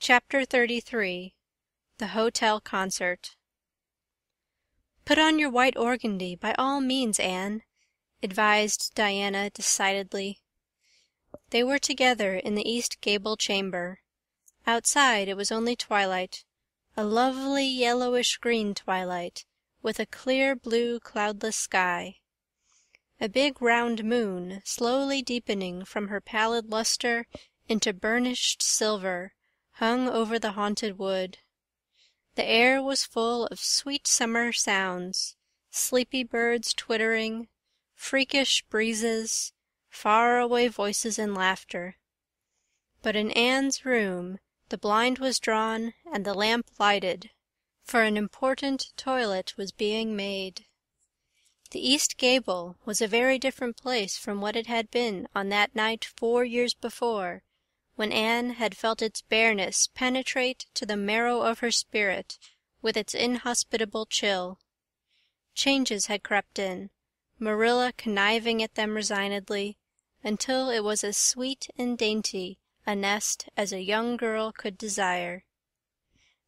Chapter 33 The Hotel Concert "Put on your white organdy, by all means, Anne," advised Diana decidedly. They were together in the east gable chamber. Outside it was only twilight, a lovely yellowish-green twilight, with a clear blue cloudless sky. A big round moon, slowly deepening from her pallid luster into burnished silver, hung over the haunted wood. The air was full of sweet summer sounds, sleepy birds twittering, freakish breezes, far-away voices and laughter. But in Anne's room the blind was drawn and the lamp lighted, for an important toilet was being made. The east gable was a very different place from what it had been on that night 4 years before, when Anne had felt its bareness penetrate to the marrow of her spirit with its inhospitable chill. Changes had crept in, Marilla conniving at them resignedly, until it was as sweet and dainty a nest as a young girl could desire.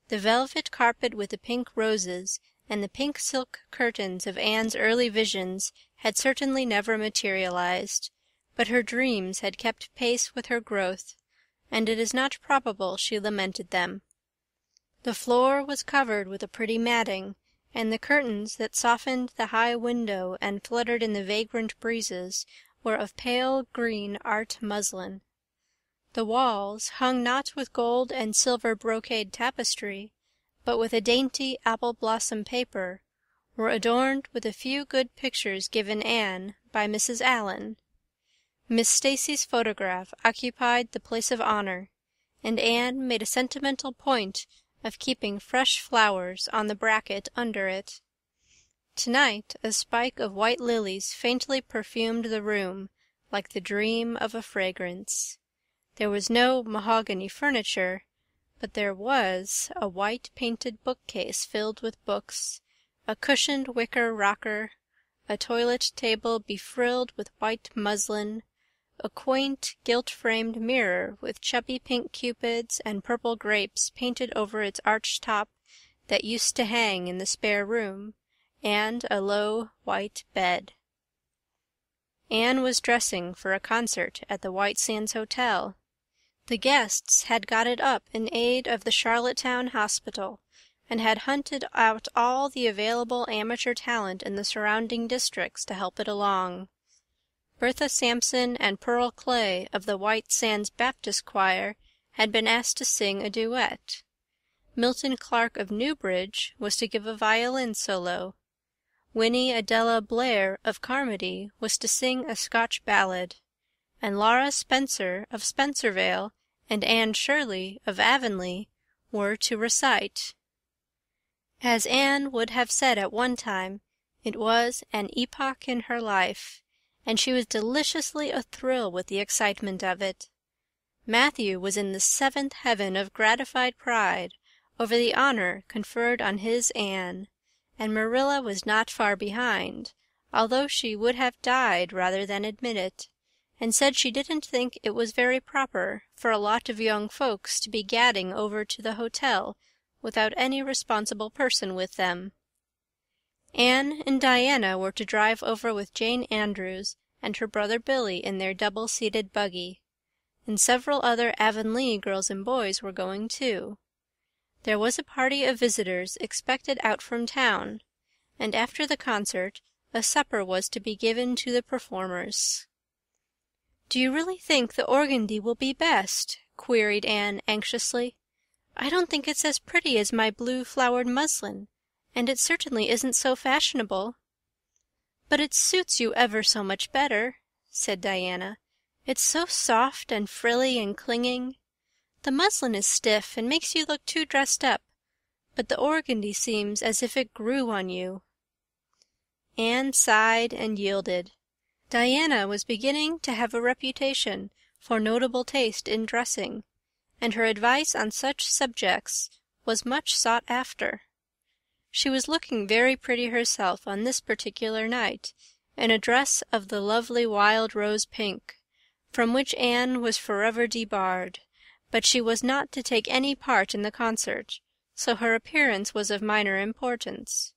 The velvet carpet with the pink roses and the pink silk curtains of Anne's early visions had certainly never materialized, but her dreams had kept pace with her growth, and it is not probable she lamented them. The floor was covered with a pretty matting, and the curtains that softened the high window and fluttered in the vagrant breezes were of pale green art muslin. The walls, hung not with gold and silver brocade tapestry, but with a dainty apple-blossom paper, were adorned with a few good pictures given Anne by Mrs. Allan. Miss Stacy's photograph occupied the place of honor, and Anne made a sentimental point of keeping fresh flowers on the bracket under it. Tonight a spike of white lilies faintly perfumed the room, like the dream of a fragrance. There was no mahogany furniture, but there was a white painted bookcase filled with books, a cushioned wicker rocker, a toilet table befrilled with white muslin, a quaint gilt-framed mirror with chubby pink cupids and purple grapes painted over its arched top that used to hang in the spare room, and a low white bed. Anne was dressing for a concert at the White Sands Hotel. The guests had got it up in aid of the Charlottetown Hospital, and had hunted out all the available amateur talent in the surrounding districts to help it along. Bertha Sampson and Pearl Clay of the White Sands Baptist Choir had been asked to sing a duet. Milton Clark of Newbridge was to give a violin solo. Winnie Adela Blair of Carmody was to sing a Scotch ballad, and Laura Spencer of Spencervale and Anne Shirley of Avonlea were to recite. As Anne would have said at one time, it was an epoch in her life, and she was deliciously athrill with the excitement of it. Matthew was in the seventh heaven of gratified pride over the honor conferred on his Anne, and Marilla was not far behind, although she would have died rather than admit it, and said she didn't think it was very proper for a lot of young folks to be gadding over to the hotel without any responsible person with them. Anne and Diana were to drive over with Jane Andrews and her brother Billy in their double-seated buggy, and several other Avonlea girls and boys were going too. There was a party of visitors expected out from town, and after the concert a supper was to be given to the performers. "Do you really think the organdy will be best?" queried Anne anxiously. "I don't think it's as pretty as my blue-flowered muslin, and it certainly isn't so fashionable." "But it suits you ever so much better," said Diana. "It's so soft and frilly and clinging. The muslin is stiff and makes you look too dressed up, but the organdy seems as if it grew on you." Anne sighed and yielded. Diana was beginning to have a reputation for notable taste in dressing, and her advice on such subjects was much sought after. She was looking very pretty herself on this particular night, in a dress of the lovely wild rose pink, from which Anne was forever debarred, But she was not to take any part in the concert, so her appearance was of minor importance.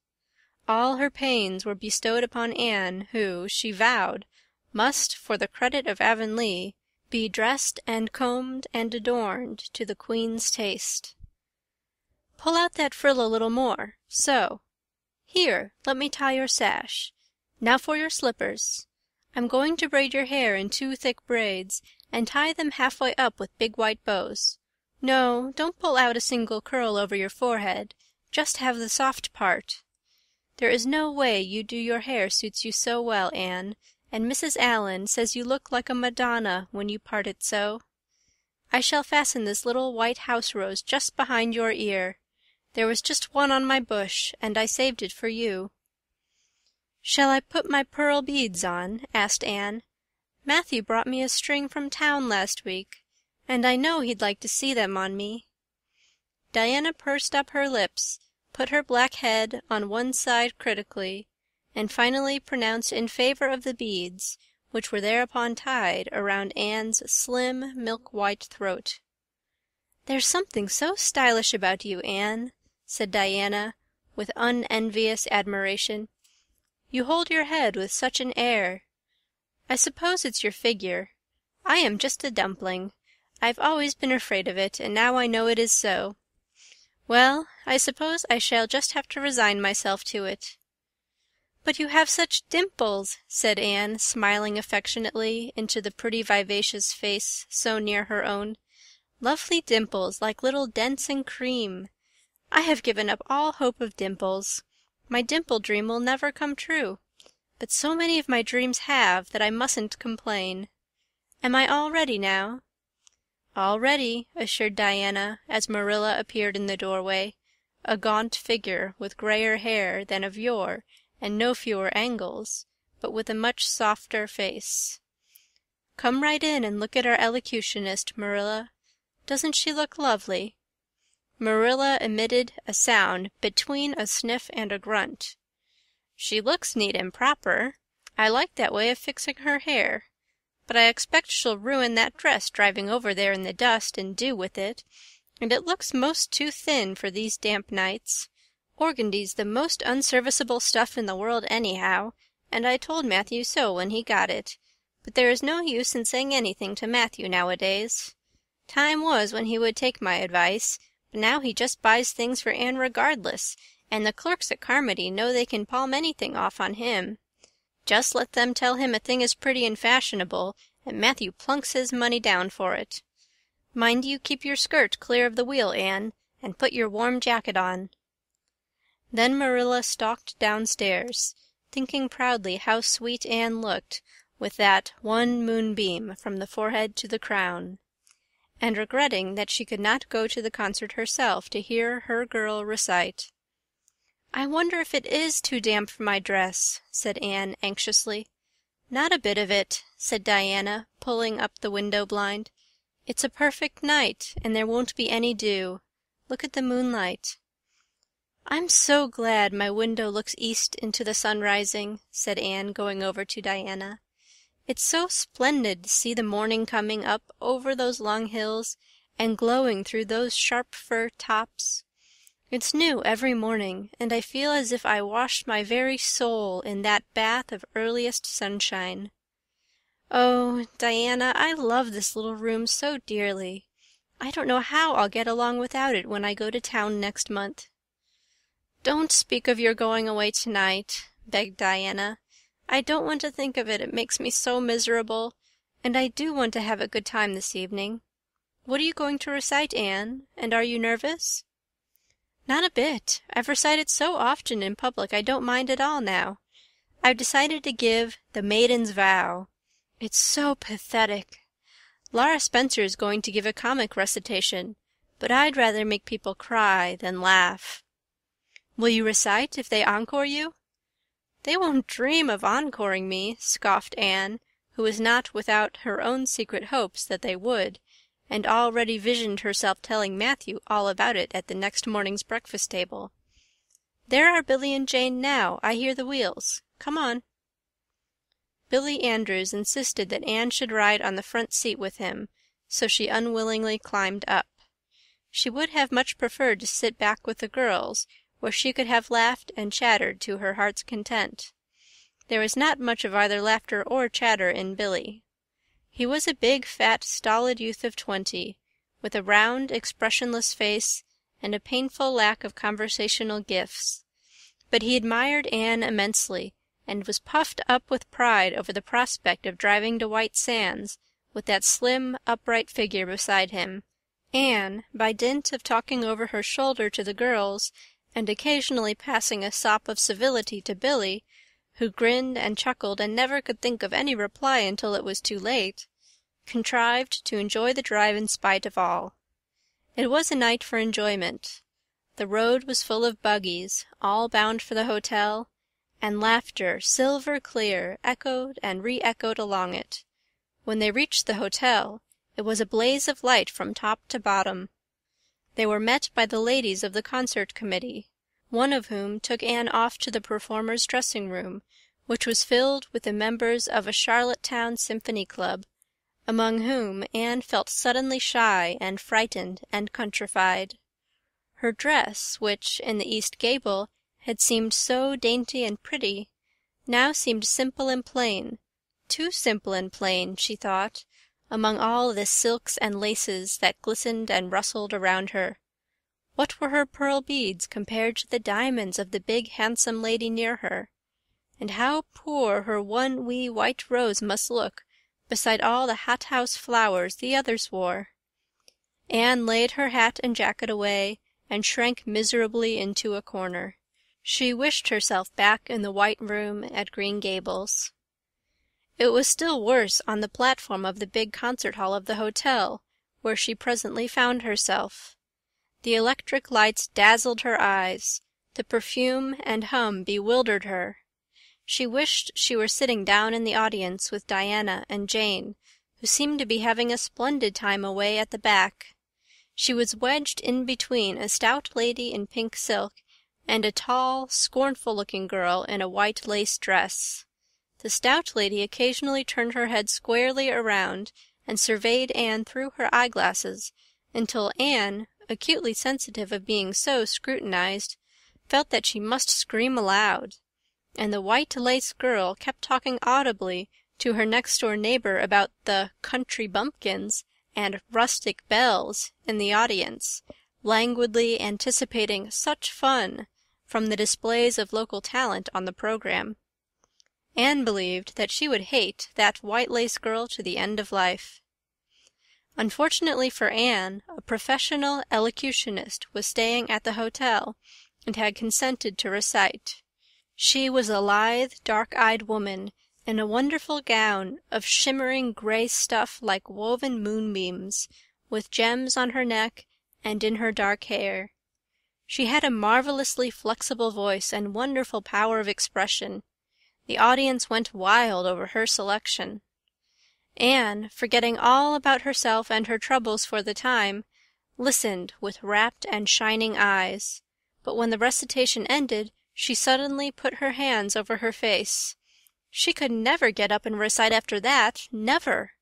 All her pains were bestowed upon Anne, who, she vowed, must, for the credit of Avonlea, be dressed and combed and adorned to the Queen's taste. "Pull out that frill a little more, so. Here, let me tie your sash. Now for your slippers. I'm going to braid your hair in 2 thick braids, and tie them halfway up with big white bows. No, don't pull out a single curl over your forehead, just have the soft part. There is no way you do your hair suits you so well, Anne, and Mrs. Allen says you look like a Madonna when you part it so. I shall fasten this little white house rose just behind your ear. There was just one on my bush, and I saved it for you." "Shall I put my pearl beads on?" asked Anne. "Matthew brought me a string from town last week, and I know he'd like to see them on me." Diana pursed up her lips, put her black head on one side critically, and finally pronounced in favor of the beads, which were thereupon tied around Anne's slim, milk-white throat. "There's something so stylish about you, Anne," said Diana, with unenvious admiration. "You hold your head with such an air. I suppose it's your figure. I am just a dumpling. I've always been afraid of it, and now I know it is so. Well, I suppose I shall just have to resign myself to it." "But you have such dimples," said Anne, smiling affectionately into the pretty vivacious face so near her own. "Lovely dimples, like little dents in cream. I have given up all hope of dimples. My dimple dream will never come true. But so many of my dreams have that I mustn't complain. Am I all ready now?" "All ready," assured Diana, as Marilla appeared in the doorway, a gaunt figure with grayer hair than of yore and no fewer angles, but with a much softer face. "Come right in and look at our elocutionist, Marilla. Doesn't she look lovely?" Marilla emitted a sound between a sniff and a grunt. "She looks neat and proper. I like that way of fixing her hair. But I expect she'll ruin that dress driving over there in the dust and dew with it, and it looks most too thin for these damp nights. Organdy's the most unserviceable stuff in the world anyhow, and I told Matthew so when he got it, but there is no use in saying anything to Matthew nowadays. Time was when he would take my advice, but now he just buys things for Anne regardless, and the clerks at Carmody know they can palm anything off on him. Just let them tell him a thing is pretty and fashionable, and Matthew plunks his money down for it. Mind you keep your skirt clear of the wheel, Anne, and put your warm jacket on." Then Marilla stalked downstairs, thinking proudly how sweet Anne looked with that one moonbeam from the forehead to the crown, and regretting that she could not go to the concert herself to hear her girl recite. "I wonder if it is too damp for my dress," said Anne anxiously. "Not a bit of it," said Diana, pulling up the window blind. "It's a perfect night, and there won't be any dew. Look at the moonlight." "I'm so glad my window looks east into the sun rising," said Anne, going over to Diana. "It's so splendid to see the morning coming up over those long hills and glowing through those sharp fir tops. It's new every morning, and I feel as if I washed my very soul in that bath of earliest sunshine. Oh, Diana, I love this little room so dearly. I don't know how I'll get along without it when I go to town next month." "Don't speak of your going away tonight," begged Diana. "I don't want to think of it. It makes me so miserable, and I do want to have a good time this evening. What are you going to recite, Anne, and are you nervous?" "Not a bit. I've recited so often in public I don't mind at all now. I've decided to give The Maiden's Vow. It's so pathetic. Laura Spencer is going to give a comic recitation, but I'd rather make people cry than laugh." "Will you recite if they encore you?" "They won't dream of encoring me," scoffed Anne, who was not without her own secret hopes that they would, and already visioned herself telling Matthew all about it at the next morning's breakfast table. "There are Billy and Jane now. I hear the wheels. Come on." Billy Andrews insisted that Anne should ride on the front seat with him, so she unwillingly climbed up. She would have much preferred to sit back with the girls, where she could have laughed and chattered to her heart's content. There was not much of either laughter or chatter in Billy. He was a big, fat, stolid youth of 20, with a round, expressionless face and a painful lack of conversational gifts. But he admired Anne immensely, and was puffed up with pride over the prospect of driving to White Sands with that slim, upright figure beside him. Anne, by dint of talking over her shoulder to the girls, and occasionally passing a sop of civility to Billy, who grinned and chuckled and never could think of any reply until it was too late, contrived to enjoy the drive in spite of all. It was a night for enjoyment. The road was full of buggies, all bound for the hotel, and laughter, silver clear, echoed and re-echoed along it. When they reached the hotel, it was a blaze of light from top to bottom. They were met by the ladies of the concert committee, one of whom took Anne off to the performers' dressing-room, which was filled with the members of a Charlottetown symphony club, among whom Anne felt suddenly shy and frightened and countrified. Her dress, which, in the East Gable, had seemed so dainty and pretty, now seemed simple and plain, too simple and plain, she thought, among all the silks and laces that glistened and rustled around her. What were her pearl beads compared to the diamonds of the big handsome lady near her? And how poor her one wee white rose must look beside all the hothouse flowers the others wore! Anne laid her hat and jacket away and shrank miserably into a corner. She wished herself back in the white room at Green Gables. It was still worse on the platform of the big concert hall of the hotel, where she presently found herself. The electric lights dazzled her eyes, the perfume and hum bewildered her. She wished she were sitting down in the audience with Diana and Jane, who seemed to be having a splendid time away at the back. She was wedged in between a stout lady in pink silk and a tall, scornful-looking girl in a white lace dress. The stout lady occasionally turned her head squarely around and surveyed Anne through her eyeglasses, until Anne, acutely sensitive of being so scrutinized, felt that she must scream aloud, and the white lace girl kept talking audibly to her next-door neighbor about the country bumpkins and rustic belles in the audience, languidly anticipating such fun from the displays of local talent on the program. Anne believed that she would hate that white lace girl to the end of life. Unfortunately for Anne, a professional elocutionist was staying at the hotel and had consented to recite. She was a lithe, dark-eyed woman in a wonderful gown of shimmering gray stuff like woven moonbeams, with gems on her neck and in her dark hair. She had a marvelously flexible voice and wonderful power of expression. The audience went wild over her selection. Anne, forgetting all about herself and her troubles for the time, listened with rapt and shining eyes, but when the recitation ended, she suddenly put her hands over her face. She could never get up and recite after that, never.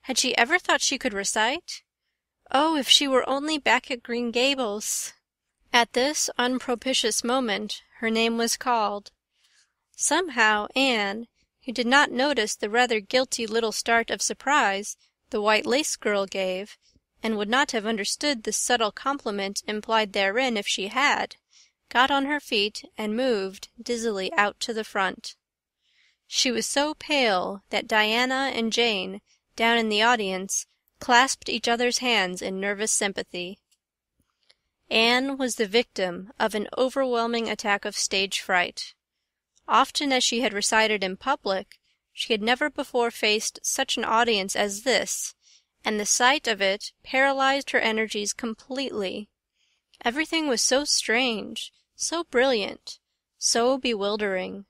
Had she ever thought she could recite? Oh, if she were only back at Green Gables! At this unpropitious moment, her name was called. Somehow Anne, who did not notice the rather guilty little start of surprise the white lace girl gave, and would not have understood the subtle compliment implied therein if she had, got on her feet and moved dizzily out to the front. She was so pale that Diana and Jane, down in the audience, clasped each other's hands in nervous sympathy. Anne was the victim of an overwhelming attack of stage fright. Often as she had recited in public, she had never before faced such an audience as this, and the sight of it paralyzed her energies completely. Everything was so strange, so brilliant, so bewildering.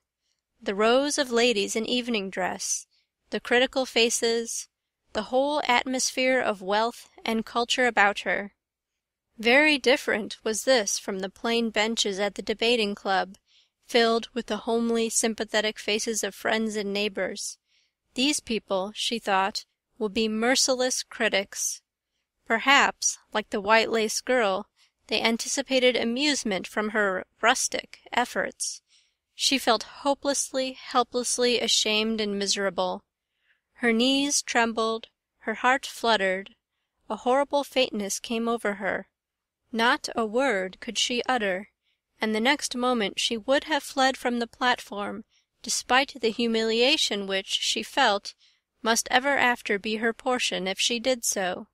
The rows of ladies in evening dress, the critical faces, the whole atmosphere of wealth and culture about her. Very different was this from the plain benches at the debating club, filled with the homely, sympathetic faces of friends and neighbors. These people, she thought, will be merciless critics. Perhaps, like the white-lace girl, they anticipated amusement from her rustic efforts. She felt hopelessly, helplessly ashamed and miserable. Her knees trembled, her heart fluttered, a horrible faintness came over her. Not a word could she utter, and the next moment she would have fled from the platform, despite the humiliation which, she felt, must ever after be her portion if she did so.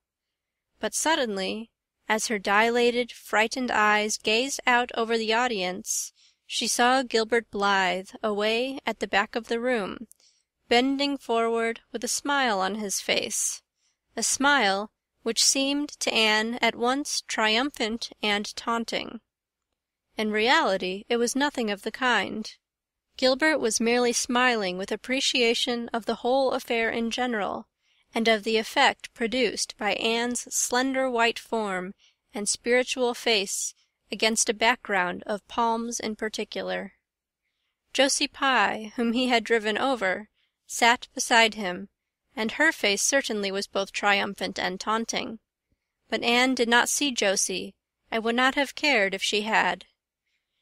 But suddenly, as her dilated, frightened eyes gazed out over the audience, she saw Gilbert Blythe away at the back of the room, bending forward with a smile on his face, a smile which seemed to Anne at once triumphant and taunting. In reality, it was nothing of the kind. Gilbert was merely smiling with appreciation of the whole affair in general, and of the effect produced by Anne's slender white form and spiritual face against a background of palms in particular. Josie Pye, whom he had driven over, sat beside him, and her face certainly was both triumphant and taunting. But Anne did not see Josie, and would not have cared if she had.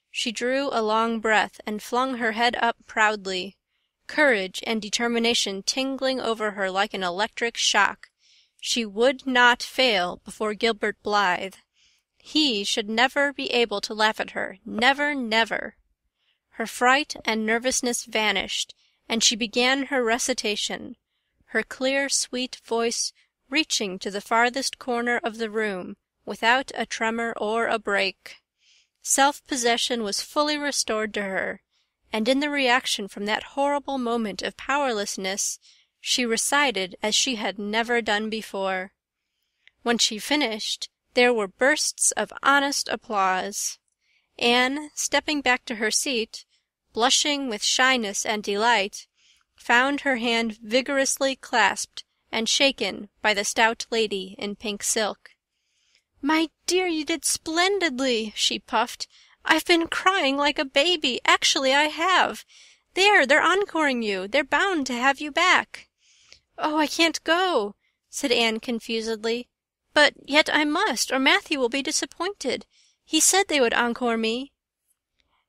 She drew a long breath and flung her head up proudly, courage and determination tingling over her like an electric shock. She would not fail before Gilbert Blythe. He should never be able to laugh at her, never, never. Her fright and nervousness vanished, and she began her recitation, her clear, sweet voice reaching to the farthest corner of the room without a tremor or a break. Self-possession was fully restored to her, and in the reaction from that horrible moment of powerlessness, she recited as she had never done before. When she finished, there were bursts of honest applause. Anne, stepping back to her seat, blushing with shyness and delight, found her hand vigorously clasped and shaken by the stout lady in pink silk. "My dear, you did splendidly," she puffed. "I've been crying like a baby. Actually, I have. They're encoring you. They're bound to have you back." "Oh, I can't go," said Anne confusedly. "But yet I must, or Matthew will be disappointed. He said they would encore me."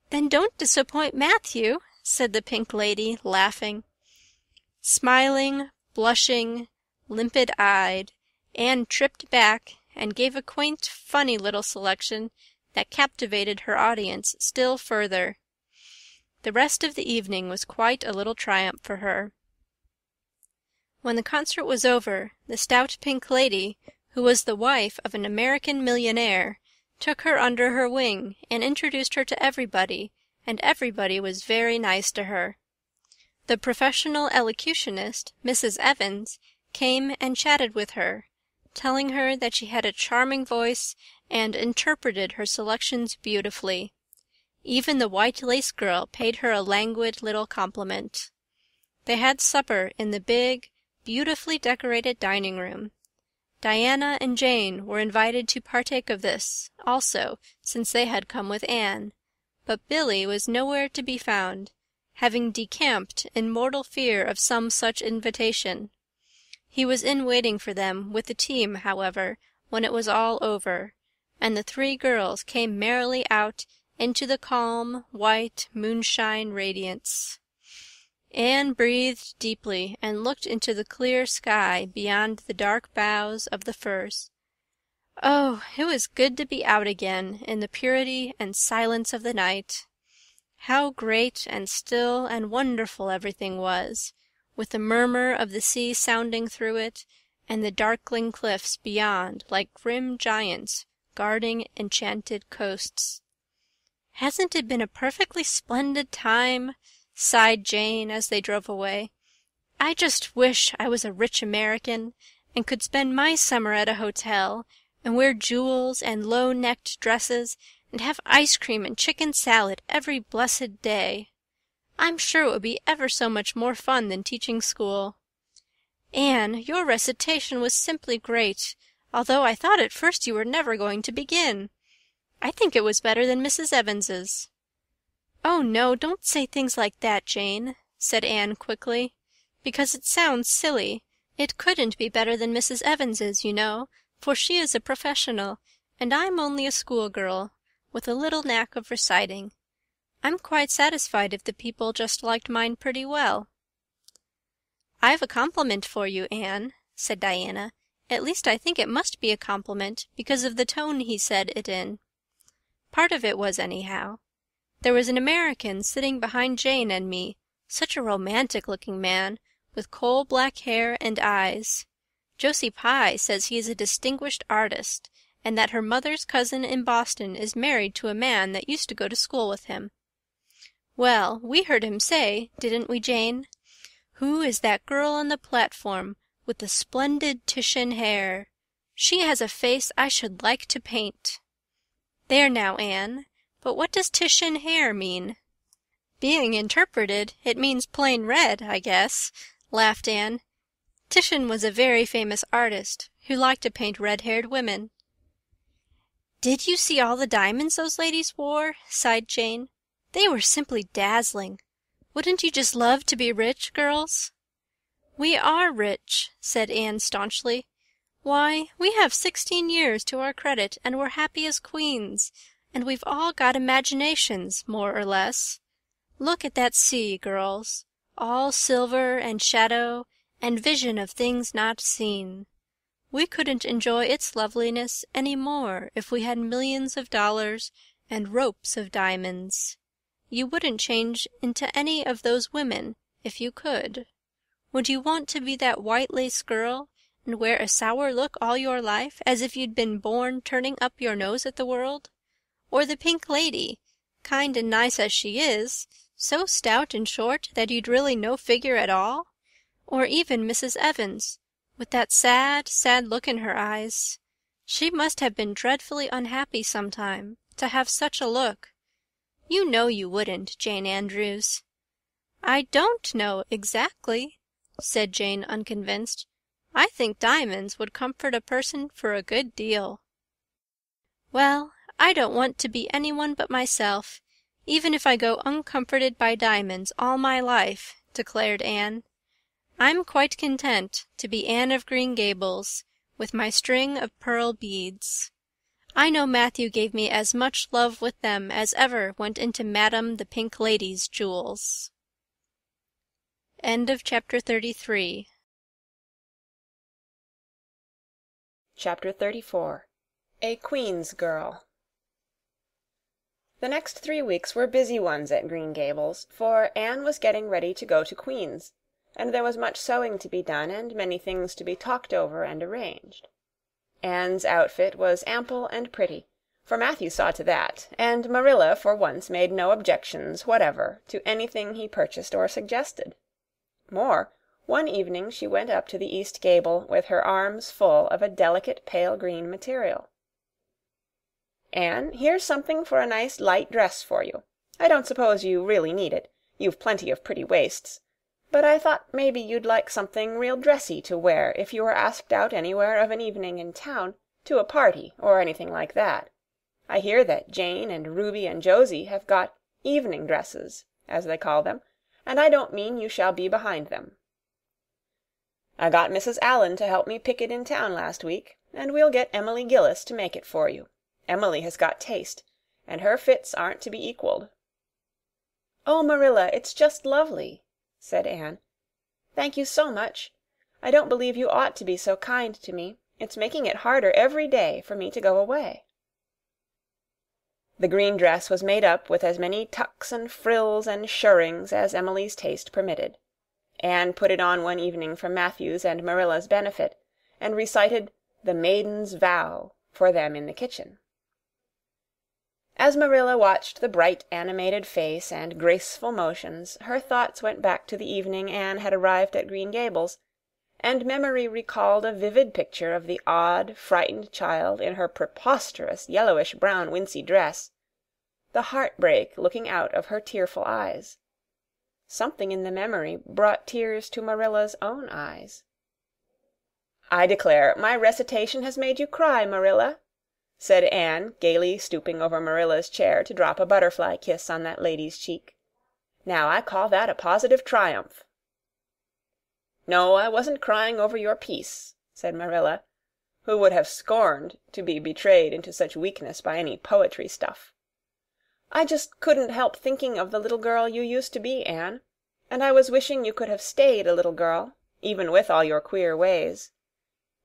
"Then don't disappoint Matthew," said the pink lady, laughing. Smiling, blushing, limpid-eyed, Anne tripped back and gave a quaint, funny little selection that captivated her audience still further. The rest of the evening was quite a little triumph for her. When the concert was over, the stout pink lady, who was the wife of an American millionaire, took her under her wing and introduced her to everybody, and everybody was very nice to her. The professional elocutionist, Mrs. Evans, came and chatted with her, telling her that she had a charming voice and interpreted her selections beautifully. Even the white lace girl paid her a languid little compliment. They had supper in the big, beautifully decorated dining room. Diana and Jane were invited to partake of this, also, since they had come with Anne, but Billy was nowhere to be found, having decamped in mortal fear of some such invitation. He was in waiting for them with the team, however, when it was all over, and the three girls came merrily out into the calm, white, moonshine radiance. Anne breathed deeply and looked into the clear sky beyond the dark boughs of the firs. Oh, it was good to be out again in the purity and silence of the night. How great and still and wonderful everything was, with the murmur of the sea sounding through it, and the darkling cliffs beyond like grim giants guarding enchanted coasts. "Hasn't it been a perfectly splendid time?" sighed Jane as they drove away. "I just wish I was a rich American and could spend my summer at a hotel and wear jewels and low-necked dresses and have ice cream and chicken salad every blessed day. I'm sure it would be ever so much more fun than teaching school. Anne, your recitation was simply great, although I thought at first you were never going to begin. I think it was better than Mrs. Evans's." "Oh, no, don't say things like that, Jane," said Anne quickly, "because it sounds silly. It couldn't be better than Mrs. Evans's, you know, for she is a professional, and I'm only a schoolgirl, with a little knack of reciting. I'm quite satisfied if the people just liked mine pretty well." "I've a compliment for you, Anne," said Diana. "At least I think it must be a compliment, because of the tone he said it in. Part of it was, anyhow. There was an American sitting behind Jane and me, such a romantic-looking man, with coal-black hair and eyes. Josie Pye says he is a distinguished artist, and that her mother's cousin in Boston is married to a man that used to go to school with him. Well, we heard him say, didn't we, Jane? 'Who is that girl on the platform with the splendid Titian hair? She has a face I should like to paint.' There now, Anne, but what does Titian hair mean?" "Being interpreted, it means plain red, I guess," laughed Anne. "Titian was a very famous artist who liked to paint red-haired women." "Did you see all the diamonds those ladies wore?" sighed Jane. "They were simply dazzling. Wouldn't you just love to be rich, girls?" "We are rich," said Anne staunchly. "Why, we have 16 years to our credit, and we're happy as queens, and we've all got imaginations, more or less. Look at that sea, girls, all silver and shadow and vision of things not seen. We couldn't enjoy its loveliness any more if we had millions of dollars and ropes of diamonds. You wouldn't change into any of those women if you could. Would you want to be that white lace girl and wear a sour look all your life, as if you'd been born turning up your nose at the world? Or the pink lady, kind and nice as she is, so stout and short that you'd really no figure at all? Or even Mrs. Evans, with that sad, sad look in her eyes. She must have been dreadfully unhappy sometime, to have such a look. You know you wouldn't, Jane Andrews." "I don't know exactly," said Jane, unconvinced. "I think diamonds would comfort a person for a good deal." "Well, I don't want to be anyone but myself, even if I go uncomforted by diamonds all my life," declared Anne. "I'm quite content to be Anne of Green Gables, with my string of pearl beads. I know Matthew gave me as much love with them as ever went into Madame the Pink Lady's jewels." End of chapter 33. Chapter 34. A Queen's Girl. The next 3 weeks were busy ones at Green Gables, for Anne was getting ready to go to Queen's, and there was much sewing to be done and many things to be talked over and arranged. Anne's outfit was ample and pretty, for Matthew saw to that, and Marilla for once made no objections whatever to anything he purchased or suggested. More, one evening she went up to the east gable with her arms full of a delicate pale green material. "Anne, here's something for a nice light dress for you. I don't suppose you really need it. You've plenty of pretty waists. But I thought maybe you'd like something real dressy to wear if you were asked out anywhere of an evening in town, to a party or anything like that. I hear that Jane and Ruby and Josie have got evening dresses, as they call them, and I don't mean you shall be behind them. I got Mrs. Allan to help me pick it in town last week, and we'll get Emily Gillis to make it for you. Emily has got taste, and her fits aren't to be equaled." "Oh, Marilla, it's just lovely," said Anne. "Thank you so much. I don't believe you ought to be so kind to me. It's making it harder every day for me to go away." The green dress was made up with as many tucks and frills and shirrings as Emily's taste permitted. Anne put it on one evening for Matthew's and Marilla's benefit, and recited The Maiden's Vow for them in the kitchen. As Marilla watched the bright animated face and graceful motions, her thoughts went back to the evening Anne had arrived at Green Gables, and memory recalled a vivid picture of the odd, frightened child in her preposterous yellowish-brown wincey dress, the heartbreak looking out of her tearful eyes. Something in the memory brought tears to Marilla's own eyes. "I declare, my recitation has made you cry, Marilla," said Anne, gaily stooping over Marilla's chair to drop a butterfly kiss on that lady's cheek. "Now I call that a positive triumph." "No, I wasn't crying over your piece," said Marilla, who would have scorned to be betrayed into such weakness by any poetry stuff. "I just couldn't help thinking of the little girl you used to be, Anne, and I was wishing you could have stayed a little girl, even with all your queer ways.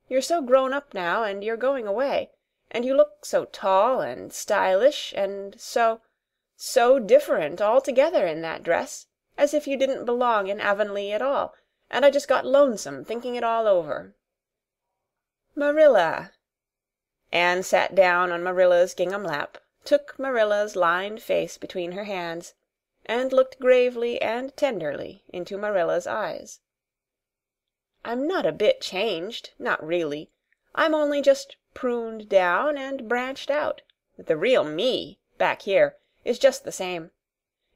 You're so grown up now, and you're going away, and you look so tall and stylish and so different altogether in that dress, as if you didn't belong in Avonlea at all, and I just got lonesome thinking it all over." "Marilla!" Anne sat down on Marilla's gingham lap, took Marilla's lined face between her hands, and looked gravely and tenderly into Marilla's eyes. "I'm not a bit changed, not really. I'm only just pruned down and branched out. The real me, back here, is just the same.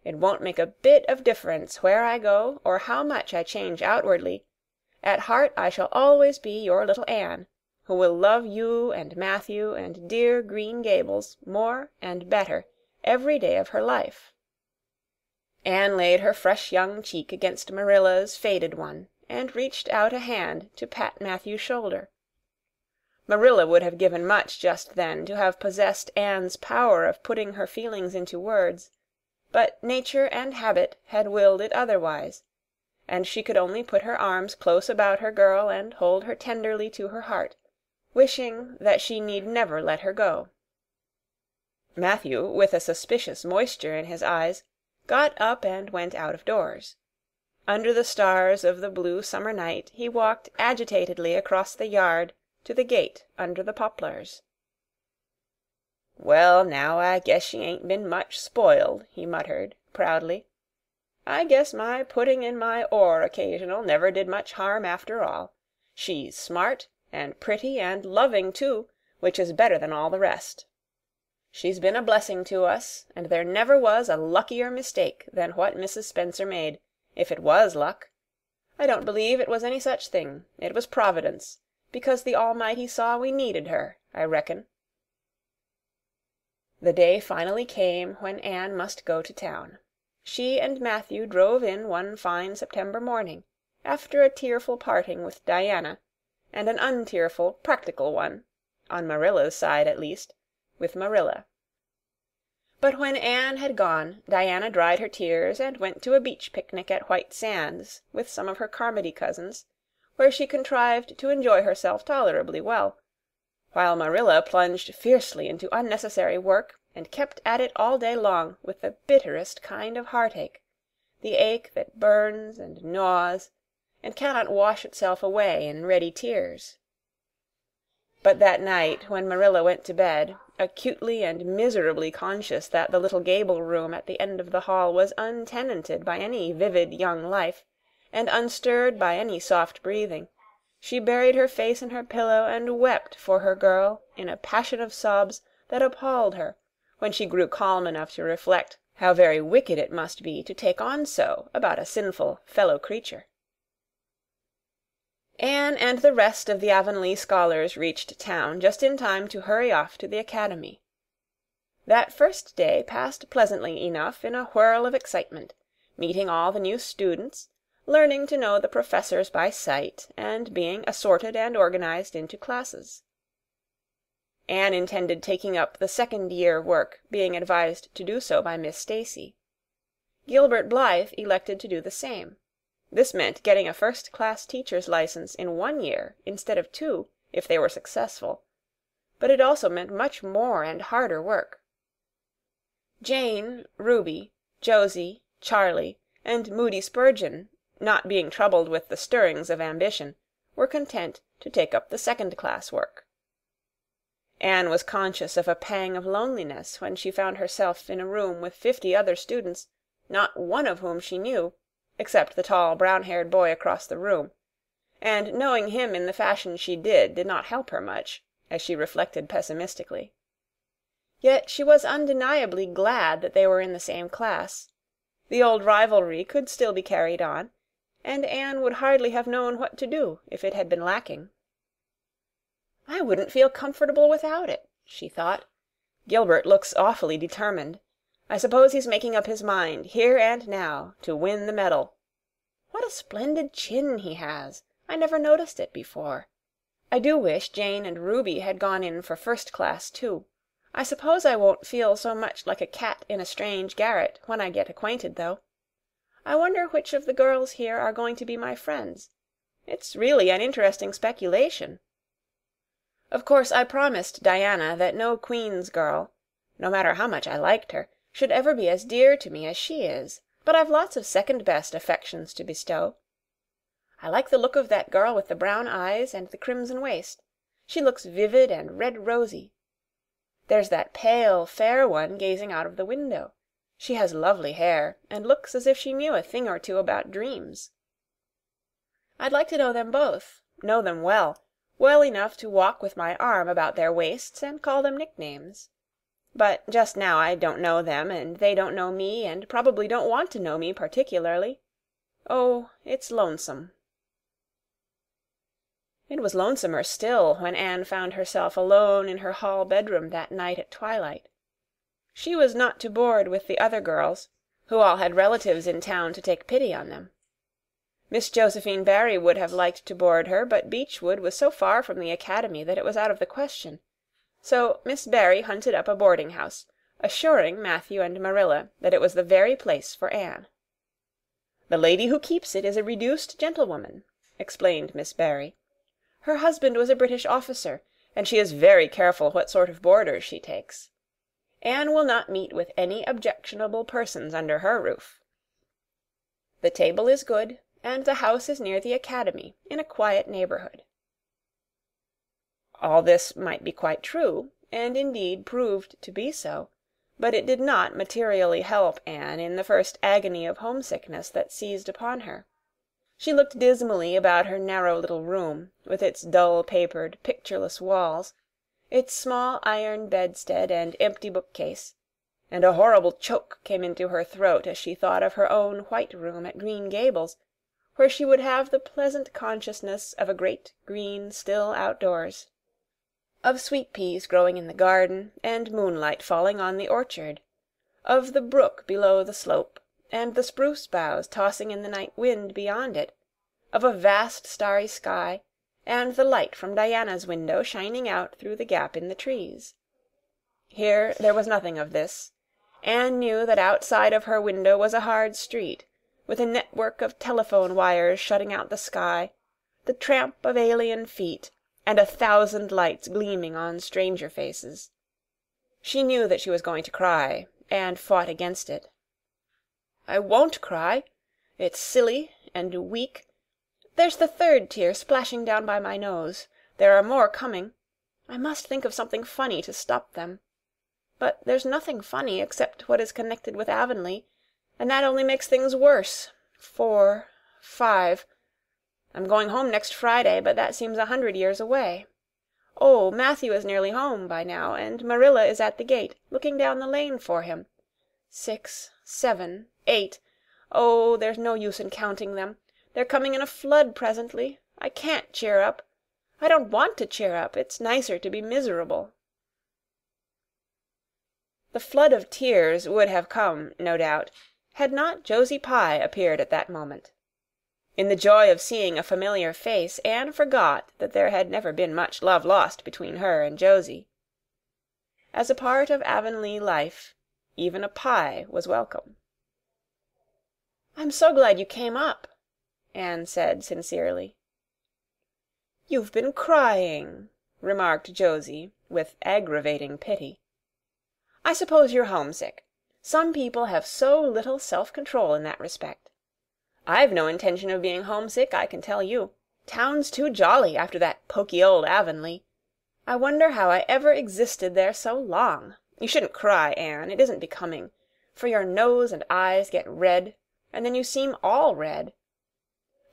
It won't make a bit of difference where I go or how much I change outwardly. At heart I shall always be your little Anne, who will love you and Matthew and dear Green Gables more and better every day of her life." Anne laid her fresh young cheek against Marilla's faded one, and reached out a hand to pat Matthew's shoulder. Marilla would have given much just then to have possessed Anne's power of putting her feelings into words, but nature and habit had willed it otherwise, and she could only put her arms close about her girl and hold her tenderly to her heart, wishing that she need never let her go. Matthew, with a suspicious moisture in his eyes, got up and went out of doors. Under the stars of the blue summer night he walked agitatedly across the yard to the gate under the poplars. "Well, now, I guess she ain't been much spoiled," he muttered, proudly. "I guess my putting in my oar occasional never did much harm after all. She's smart and pretty and loving, too, which is better than all the rest. She's been a blessing to us, and there never was a luckier mistake than what Mrs. Spencer made, if it was luck. I don't believe it was any such thing. It was Providence, because the Almighty saw we needed her, I reckon." The day finally came when Anne must go to town. She and Matthew drove in one fine September morning, after a tearful parting with Diana, and an untearful, practical one, on Marilla's side at least, with Marilla. But when Anne had gone, Diana dried her tears and went to a beach picnic at White Sands with some of her Carmody cousins, where she contrived to enjoy herself tolerably well, while Marilla plunged fiercely into unnecessary work and kept at it all day long with the bitterest kind of heartache, the ache that burns and gnaws and cannot wash itself away in ready tears. But that night, when Marilla went to bed, acutely and miserably conscious that the little gable room at the end of the hall was untenanted by any vivid young life, and unstirred by any soft breathing, she buried her face in her pillow and wept for her girl in a passion of sobs that appalled her, when she grew calm enough to reflect how very wicked it must be to take on so about a sinful fellow creature. Anne and the rest of the Avonlea scholars reached town just in time to hurry off to the academy. That first day passed pleasantly enough in a whirl of excitement, meeting all the new students, learning to know the professors by sight, and being assorted and organized into classes. Anne intended taking up the second-year work, being advised to do so by Miss Stacy. Gilbert Blythe elected to do the same. This meant getting a first-class teacher's license in 1 year instead of 2, if they were successful, but it also meant much more and harder work. Jane, Ruby, Josie, Charlie, and Moody Spurgeon, not being troubled with the stirrings of ambition, were content to take up the second-class work. Anne was conscious of a pang of loneliness when she found herself in a room with 50 other students, not one of whom she knew, except the tall brown-haired boy across the room, and knowing him in the fashion she did not help her much, as she reflected pessimistically. Yet she was undeniably glad that they were in the same class. The old rivalry could still be carried on, and Anne would hardly have known what to do if it had been lacking. "I wouldn't feel comfortable without it," she thought. "Gilbert looks awfully determined. I suppose he's making up his mind, here and now, to win the medal. What a splendid chin he has! I never noticed it before. I do wish Jane and Ruby had gone in for first class, too. I suppose I won't feel so much like a cat in a strange garret when I get acquainted, though. I wonder which of the girls here are going to be my friends. It's really an interesting speculation. Of course, I promised Diana that no Queen's girl, no matter how much I liked her, should ever be as dear to me as she is, but I've lots of second-best affections to bestow. I like the look of that girl with the brown eyes and the crimson waist. She looks vivid and red-rosy. There's that pale, fair one gazing out of the window. She has lovely hair, and looks as if she knew a thing or two about dreams. I'd like to know them both, know them well enough to walk with my arm about their waists and call them nicknames. But just now I don't know them, and they don't know me, and probably don't want to know me particularly. Oh, it's lonesome. It was lonesomer still when Anne found herself alone in her hall bedroom that night at twilight. She was not to board with the other girls, who all had relatives in town to take pity on them. Miss Josephine Barry would have liked to board her, but Beechwood was so far from the academy that it was out of the question. So Miss Barry hunted up a boarding-house, assuring Matthew and Marilla that it was the very place for Anne. "The lady who keeps it is a reduced gentlewoman," explained Miss Barry. "Her husband was a British officer, and she is very careful what sort of boarders she takes. Anne will not meet with any objectionable persons under her roof. The table is good, and the house is near the academy, in a quiet neighborhood." All this might be quite true, and indeed proved to be so, but it did not materially help Anne in the first agony of homesickness that seized upon her. She looked dismally about her narrow little room, with its dull-papered, pictureless walls, its small iron bedstead and empty bookcase, and a horrible choke came into her throat as she thought of her own white room at Green Gables, where she would have the pleasant consciousness of a great green still outdoors, of sweet peas growing in the garden, and moonlight falling on the orchard, of the brook below the slope, and the spruce boughs tossing in the night wind beyond it, of a vast starry sky, and the light from Diana's window shining out through the gap in the trees. Here there was nothing of this. Anne knew that outside of her window was a hard street, with a network of telephone wires shutting out the sky, the tramp of alien feet, and 1,000 lights gleaming on stranger faces. She knew that she was going to cry, and fought against it. "I won't cry. It's silly and weak. There's the third tear splashing down by my nose. There are more coming. I must think of something funny to stop them. But there's nothing funny except what is connected with Avonlea, and that only makes things worse. 4, 5. I'm going home next Friday, but that seems 100 years away. Oh, Matthew is nearly home by now, and Marilla is at the gate, looking down the lane for him. 6, 7, 8. Oh, there's no use in counting them. They're coming in a flood presently. I can't cheer up. I don't want to cheer up. It's nicer to be miserable." The flood of tears would have come, no doubt, had not Josie Pye appeared at that moment. In the joy of seeing a familiar face, Anne forgot that there had never been much love lost between her and Josie. As a part of Avonlea life, even a Pye was welcome. "I'm so glad you came up," Anne said sincerely. "You've been crying," remarked Josie, with aggravating pity. "I suppose you're homesick. Some people have so little self-control in that respect. I've no intention of being homesick, I can tell you. Town's too jolly after that poky old Avonlea. I wonder how I ever existed there so long. You shouldn't cry, Anne. It isn't becoming, for your nose and eyes get red, and then you seem all red.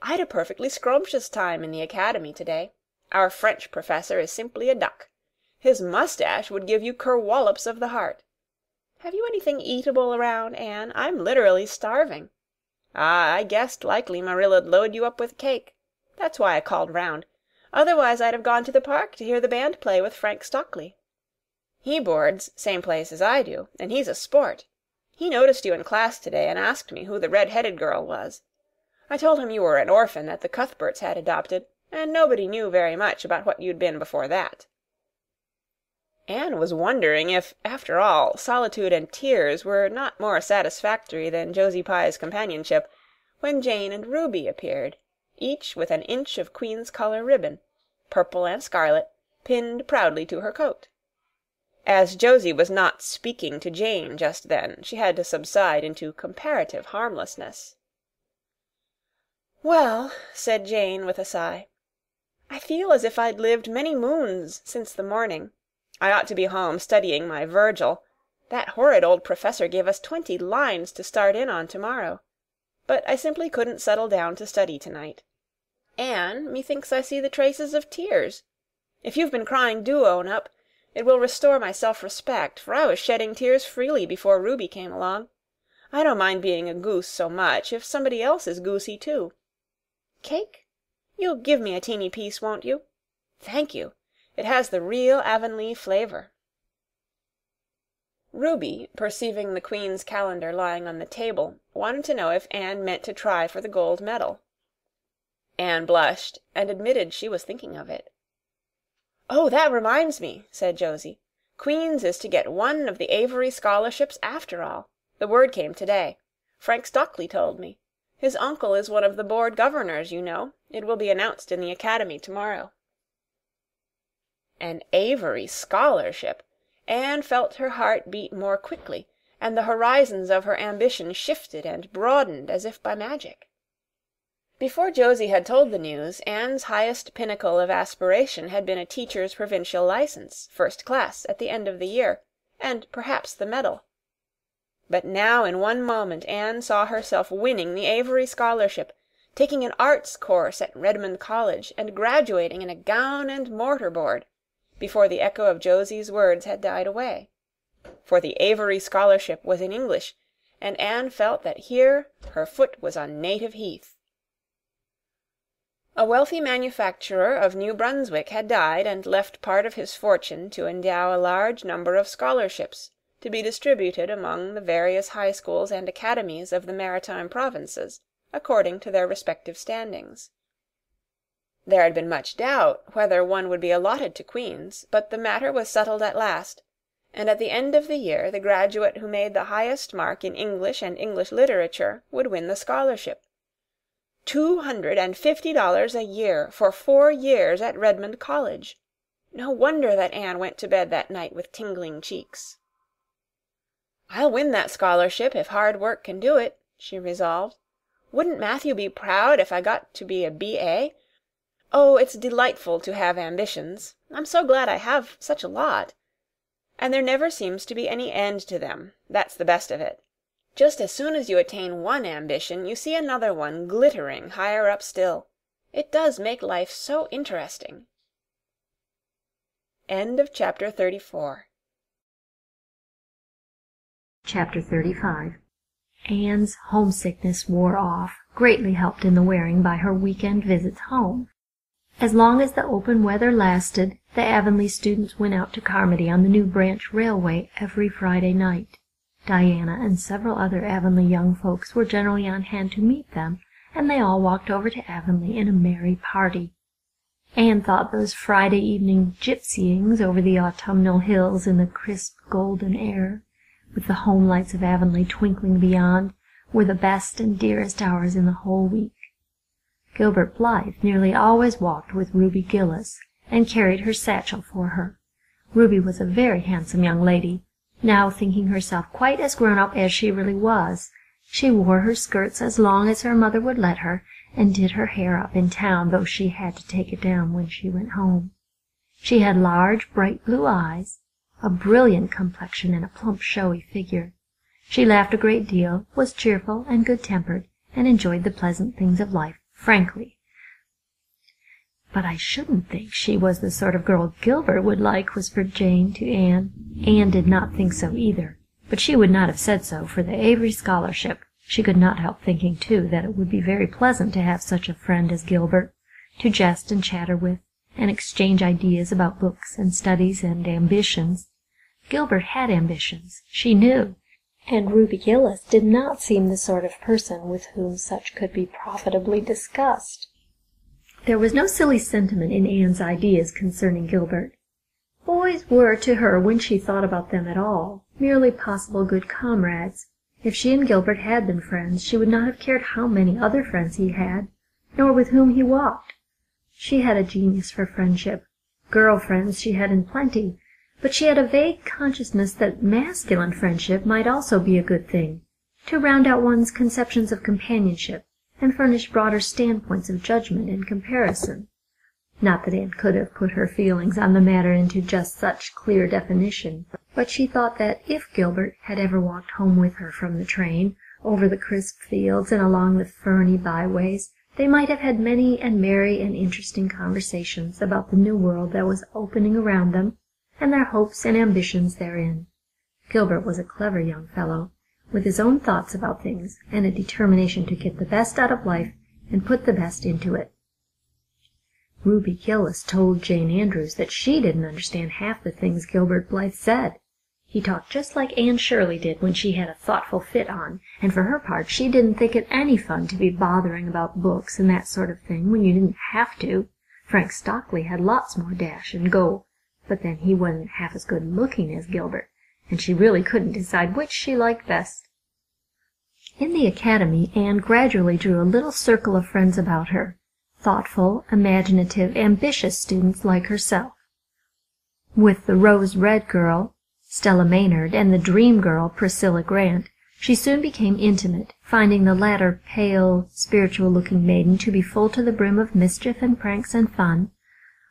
I'd a perfectly scrumptious time in the academy today. Our French professor is simply a duck. His mustache would give you kerwollops of the heart. Have you anything eatable around, Anne? I'm literally starving. Ah, I guessed likely Marilla'd load you up with cake. That's why I called round. Otherwise I'd have gone to the park to hear the band play with Frank Stockley. He boards same place as I do, and he's a sport. He noticed you in class today and asked me who the red-headed girl was. I told him you were an orphan that the Cuthberts had adopted, and nobody knew very much about what you'd been before that." Anne was wondering if, after all, solitude and tears were not more satisfactory than Josie Pye's companionship, when Jane and Ruby appeared, each with an inch of Queen's colour ribbon, purple and scarlet, pinned proudly to her coat. As Josie was not speaking to Jane just then, she had to subside into comparative harmlessness. "Well," said Jane with a sigh, "I feel as if I'd lived many moons since the morning. I ought to be home studying my Virgil. That horrid old professor gave us 20 lines to start in on tomorrow. But I simply couldn't settle down to study tonight. Anne, methinks I see the traces of tears. If you've been crying, do own up. It will restore my self-respect, for I was shedding tears freely before Ruby came along. I don't mind being a goose so much if somebody else is goosey too. Cake? You'll give me a teeny piece, won't you? Thank you. It has the real Avonlea flavour." Ruby, perceiving the Queen's calendar lying on the table, wanted to know if Anne meant to try for the gold medal. Anne blushed, and admitted she was thinking of it. "Oh, that reminds me," said Josie. "Queen's is to get one of the Avery scholarships after all. The word came today. Frank Stockley told me. His uncle is one of the board governors, you know. It will be announced in the academy tomorrow." An Avery scholarship! Anne felt her heart beat more quickly, and the horizons of her ambition shifted and broadened as if by magic. Before Josie had told the news, Anne's highest pinnacle of aspiration had been a teacher's provincial license, first class, at the end of the year, and perhaps the medal. But now in one moment Anne saw herself winning the Avery scholarship, taking an arts course at Redmond College, and graduating in a gown and mortar-board, before the echo of Josie's words had died away. For the Avery scholarship was in English, and Anne felt that here her foot was on native heath. A wealthy manufacturer of New Brunswick had died and left part of his fortune to endow a large number of scholarships to be distributed among the various high schools and academies of the maritime provinces, according to their respective standings. There had been much doubt whether one would be allotted to Queen's, but the matter was settled at last, and at the end of the year the graduate who made the highest mark in English and English literature would win the scholarship. $250 a year for 4 years at Redmond College. No wonder that Anne went to bed that night with tingling cheeks. "I'll win that scholarship if hard work can do it," she resolved. "Wouldn't Matthew be proud if I got to be a B.A.? Oh, it's delightful to have ambitions. I'm so glad I have such a lot. And there never seems to be any end to them. That's the best of it. Just as soon as you attain one ambition, you see another one glittering higher up still. It does make life so interesting." End of Chapter 34. Chapter 35. Anne's homesickness wore off, greatly helped in the wearing by her weekend visits home. As long as the open weather lasted, the Avonlea students went out to Carmody on the New Branch Railway every Friday night. Diana and several other Avonlea young folks were generally on hand to meet them, and they all walked over to Avonlea in a merry party. Anne thought those Friday evening gypsyings over the autumnal hills in the crisp golden air, with the home lights of Avonlea twinkling beyond, were the best and dearest hours in the whole week. Gilbert Blythe nearly always walked with Ruby Gillis, and carried her satchel for her. Ruby was a very handsome young lady, now thinking herself quite as grown-up as she really was. She wore her skirts as long as her mother would let her, and did her hair up in town, though she had to take it down when she went home. She had large, bright blue eyes, a brilliant complexion, and a plump, showy figure. She laughed a great deal, was cheerful and good-tempered, and enjoyed the pleasant things of life frankly. "But I shouldn't think she was the sort of girl Gilbert would like," whispered Jane to Anne. Anne did not think so either, but she would not have said so for the Avery scholarship. She could not help thinking, too, that it would be very pleasant to have such a friend as Gilbert, to jest and chatter with, and exchange ideas about books and studies and ambitions. Gilbert had ambitions, she knew, and Ruby Gillis did not seem the sort of person with whom such could be profitably discussed. There was no silly sentiment in Anne's ideas concerning Gilbert. Boys were to her, when she thought about them at all, merely possible good comrades. If she and Gilbert had been friends, she would not have cared how many other friends he had, nor with whom he walked. She had a genius for friendship. Girl friends she had in plenty, but she had a vague consciousness that masculine friendship might also be a good thing, to round out one's conceptions of companionship and furnish broader standpoints of judgment and comparison. Not that Anne could have put her feelings on the matter into just such clear definition, but she thought that if Gilbert had ever walked home with her from the train, over the crisp fields and along the ferny byways, they might have had many and merry and interesting conversations about the new world that was opening around them, and their hopes and ambitions therein. Gilbert was a clever young fellow, with his own thoughts about things, and a determination to get the best out of life and put the best into it. Ruby Gillis told Jane Andrews that she didn't understand half the things Gilbert Blythe said. He talked just like Anne Shirley did when she had a thoughtful fit on, and for her part she didn't think it any fun to be bothering about books and that sort of thing when you didn't have to. Frank Stockley had lots more dash and go, but then he wasn't half as good looking as Gilbert, and she really couldn't decide which she liked best. In the academy Anne gradually drew a little circle of friends about her, thoughtful, imaginative, ambitious students like herself. With the Rose-Red girl, Stella Maynard, and the Dream girl, Priscilla Grant, she soon became intimate, finding the latter pale, spiritual-looking maiden to be full to the brim of mischief and pranks and fun,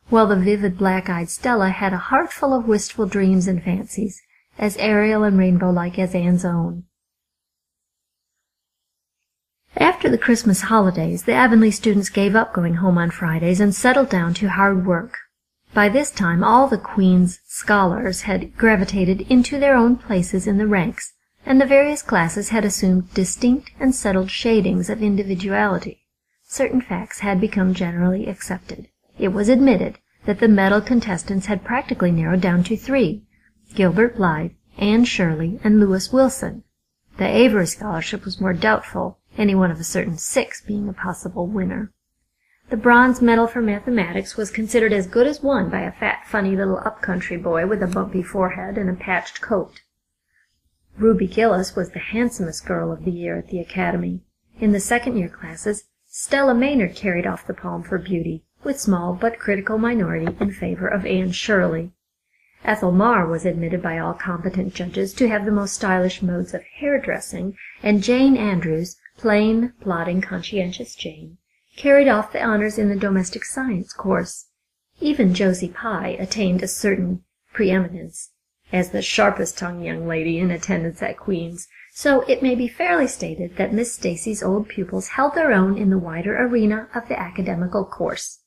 while the vivid black-eyed Stella had a heart full of wistful dreams and fancies, as aerial and rainbow-like as Anne's own. After the Christmas holidays, the Avonlea students gave up going home on Fridays and settled down to hard work. By this time all the Queen's scholars had gravitated into their own places in the ranks, and the various classes had assumed distinct and settled shadings of individuality. Certain facts had become generally accepted. It was admitted that the medal contestants had practically narrowed down to three: Gilbert Blythe, Anne Shirley, and Lewis Wilson. The Avery scholarship was more doubtful, any one of a certain 6 being a possible winner. The bronze medal for mathematics was considered as good as won by a fat, funny little up-country boy with a bumpy forehead and a patched coat. Ruby Gillis was the handsomest girl of the year at the academy. In the second-year classes, Stella Maynard carried off the palm for beauty, with small but critical minority in favor of Anne Shirley. Ethel Marr was admitted by all competent judges to have the most stylish modes of hair-dressing, and Jane Andrews, plain, plodding, conscientious Jane, carried off the honors in the domestic science course. Even Josie Pye attained a certain preeminence as the sharpest-tongued young lady in attendance at Queen's, so it may be fairly stated that Miss Stacy's old pupils held their own in the wider arena of the academical course.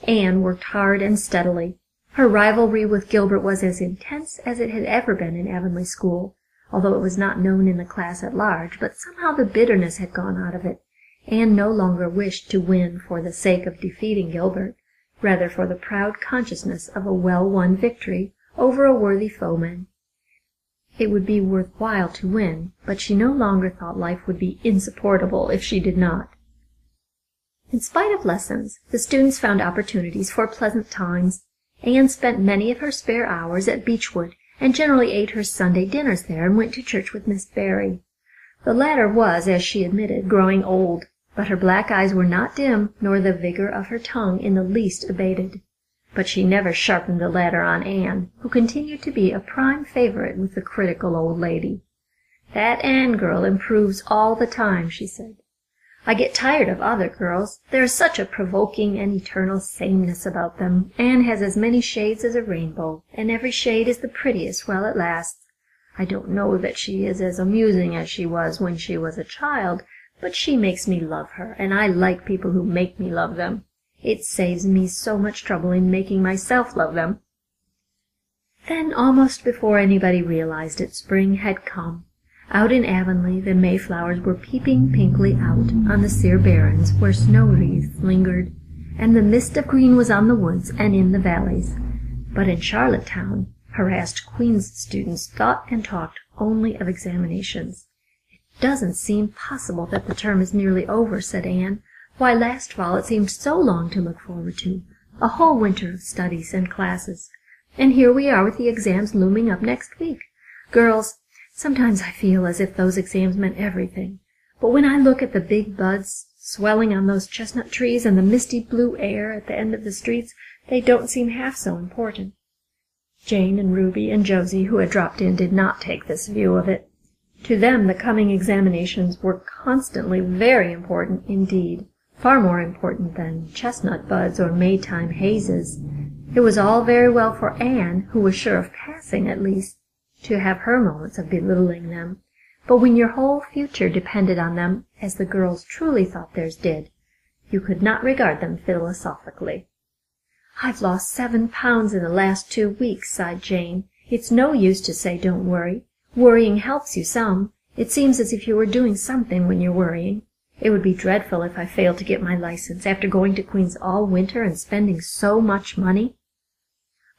Anne worked hard and steadily. Her rivalry with Gilbert was as intense as it had ever been in Avonlea school, although it was not known in the class at large, but somehow the bitterness had gone out of it. Anne no longer wished to win for the sake of defeating Gilbert, rather for the proud consciousness of a well-won victory over a worthy foeman. It would be worth while to win, but she no longer thought life would be insupportable if she did not. In spite of lessons, the students found opportunities for pleasant times. Anne spent many of her spare hours at Beechwood, and generally ate her Sunday dinners there and went to church with Miss Barry. The latter was, as she admitted, growing old, but her black eyes were not dim, nor the vigor of her tongue in the least abated. But she never sharpened the latter on Anne, who continued to be a prime favorite with the critical old lady. "That Anne girl improves all the time," she said. "I get tired of other girls. There is such a provoking and eternal sameness about them. Anne has as many shades as a rainbow, and every shade is the prettiest while it lasts. I don't know that she is as amusing as she was when she was a child, but she makes me love her, and I like people who make me love them. It saves me so much trouble in making myself love them." Then, almost before anybody realized it, spring had come. Out in Avonlea the Mayflowers were peeping pinkly out on the sere barrens where snow wreaths lingered, and the mist of green was on the woods and in the valleys. But in Charlottetown, harassed Queen's students thought and talked only of examinations. "It doesn't seem possible that the term is nearly over," said Anne. Why, last fall it seemed so long to look forward to, a whole winter of studies and classes. And here we are with the exams looming up next week. Girls, sometimes I feel as if those exams meant everything. But when I look at the big buds swelling on those chestnut trees and the misty blue air at the end of the streets, they don't seem half so important. Jane and Ruby and Josie, who had dropped in, did not take this view of it. To them the coming examinations were constantly very important indeed, far more important than chestnut buds or Maytime hazes. It was all very well for Anne, who was sure of passing at least, to have her moments of belittling them. But when your whole future depended on them, as the girls truly thought theirs did, you could not regard them philosophically. "I've lost 7 pounds in the last 2 weeks," sighed Jane. "It's no use to say don't worry. Worrying helps you some. It seems as if you were doing something when you're worrying. It would be dreadful if I failed to get my license after going to Queen's all winter and spending so much money."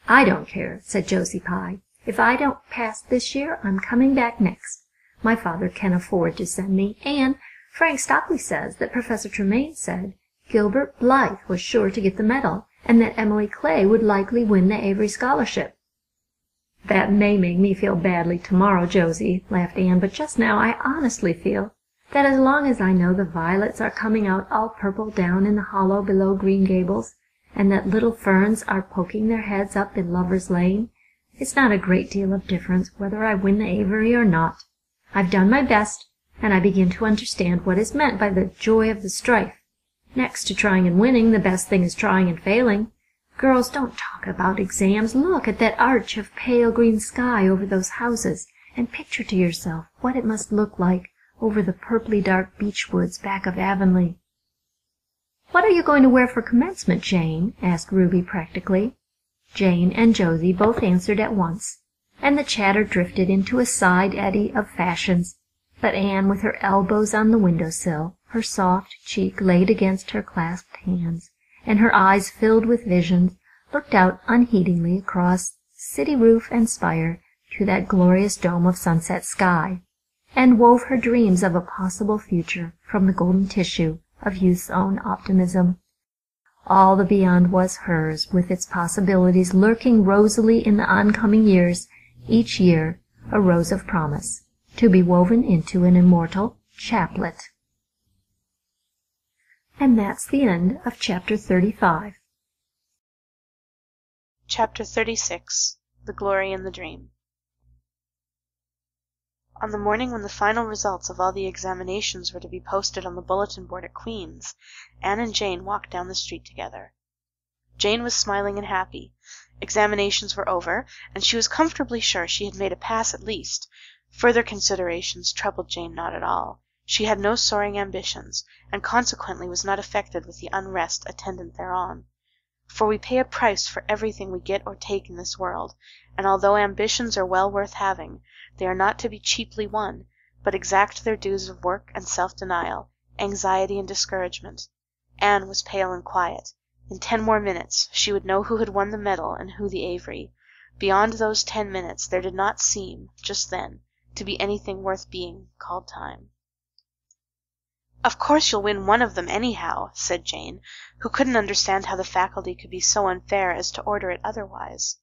"I don't care," said Josie Pye. "If I don't pass this year, I'm coming back next. My father can afford to send me, and Frank Stockley says that Professor Tremaine said Gilbert Blythe was sure to get the medal, and that Emily Clay would likely win the Avery scholarship." "That may make me feel badly tomorrow, Josie," laughed Anne, "but just now I honestly feel that as long as I know the violets are coming out all purple down in the hollow below Green Gables, and that little ferns are poking their heads up in Lover's Lane, it's not a great deal of difference whether I win the Avery or not. I've done my best, and I begin to understand what is meant by the joy of the strife. Next to trying and winning, the best thing is trying and failing. Girls, don't talk about exams. Look at that arch of pale green sky over those houses, and picture to yourself what it must look like over the purply dark beech woods back of Avonlea." "What are you going to wear for commencement, Jane?" asked Ruby practically. Jane and Josie both answered at once, and the chatter drifted into a side eddy of fashions. But Anne, with her elbows on the window-sill, her soft cheek laid against her clasped hands, and her eyes filled with visions, looked out unheedingly across city roof and spire to that glorious dome of sunset sky, and wove her dreams of a possible future from the golden tissue of youth's own optimism. All the beyond was hers, with its possibilities lurking rosily in the oncoming years, each year a rose of promise, to be woven into an immortal chaplet. And that's the end of Chapter 35. Chapter 36. The Glory in the Dream. On the morning when the final results of all the examinations were to be posted on the bulletin board at Queen's, Anne and Jane walked down the street together. Jane was smiling and happy. Examinations were over, and she was comfortably sure she had made a pass at least. Further considerations troubled Jane not at all. She had no soaring ambitions, and consequently was not affected with the unrest attendant thereon. For we pay a price for everything we get or take in this world, and although ambitions are well worth having, they are not to be cheaply won, but exact their dues of work and self-denial, anxiety and discouragement. Anne was pale and quiet. In 10 more minutes she would know who had won the medal and who the Avery. Beyond those 10 minutes there did not seem, just then, to be anything worth being called time. "Of course you'll win one of them anyhow," said Jane, who couldn't understand how the faculty could be so unfair as to order it otherwise.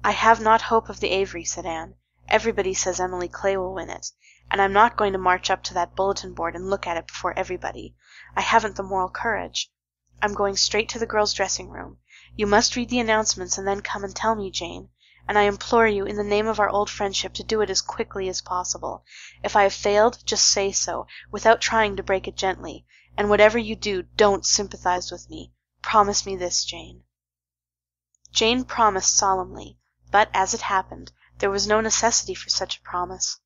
"I have not hope of the Avery," said Anne. "Everybody says Emily Clay will win it, and I'm not going to march up to that bulletin board and look at it before everybody. I haven't the moral courage. I'm going straight to the girls' dressing room. You must read the announcements and then come and tell me, Jane. And I implore you, in the name of our old friendship, to do it as quickly as possible. If I have failed, just say so, without trying to break it gently. And whatever you do, don't sympathize with me. Promise me this, Jane." Jane promised solemnly, but, as it happened, there was no necessity for such a promise.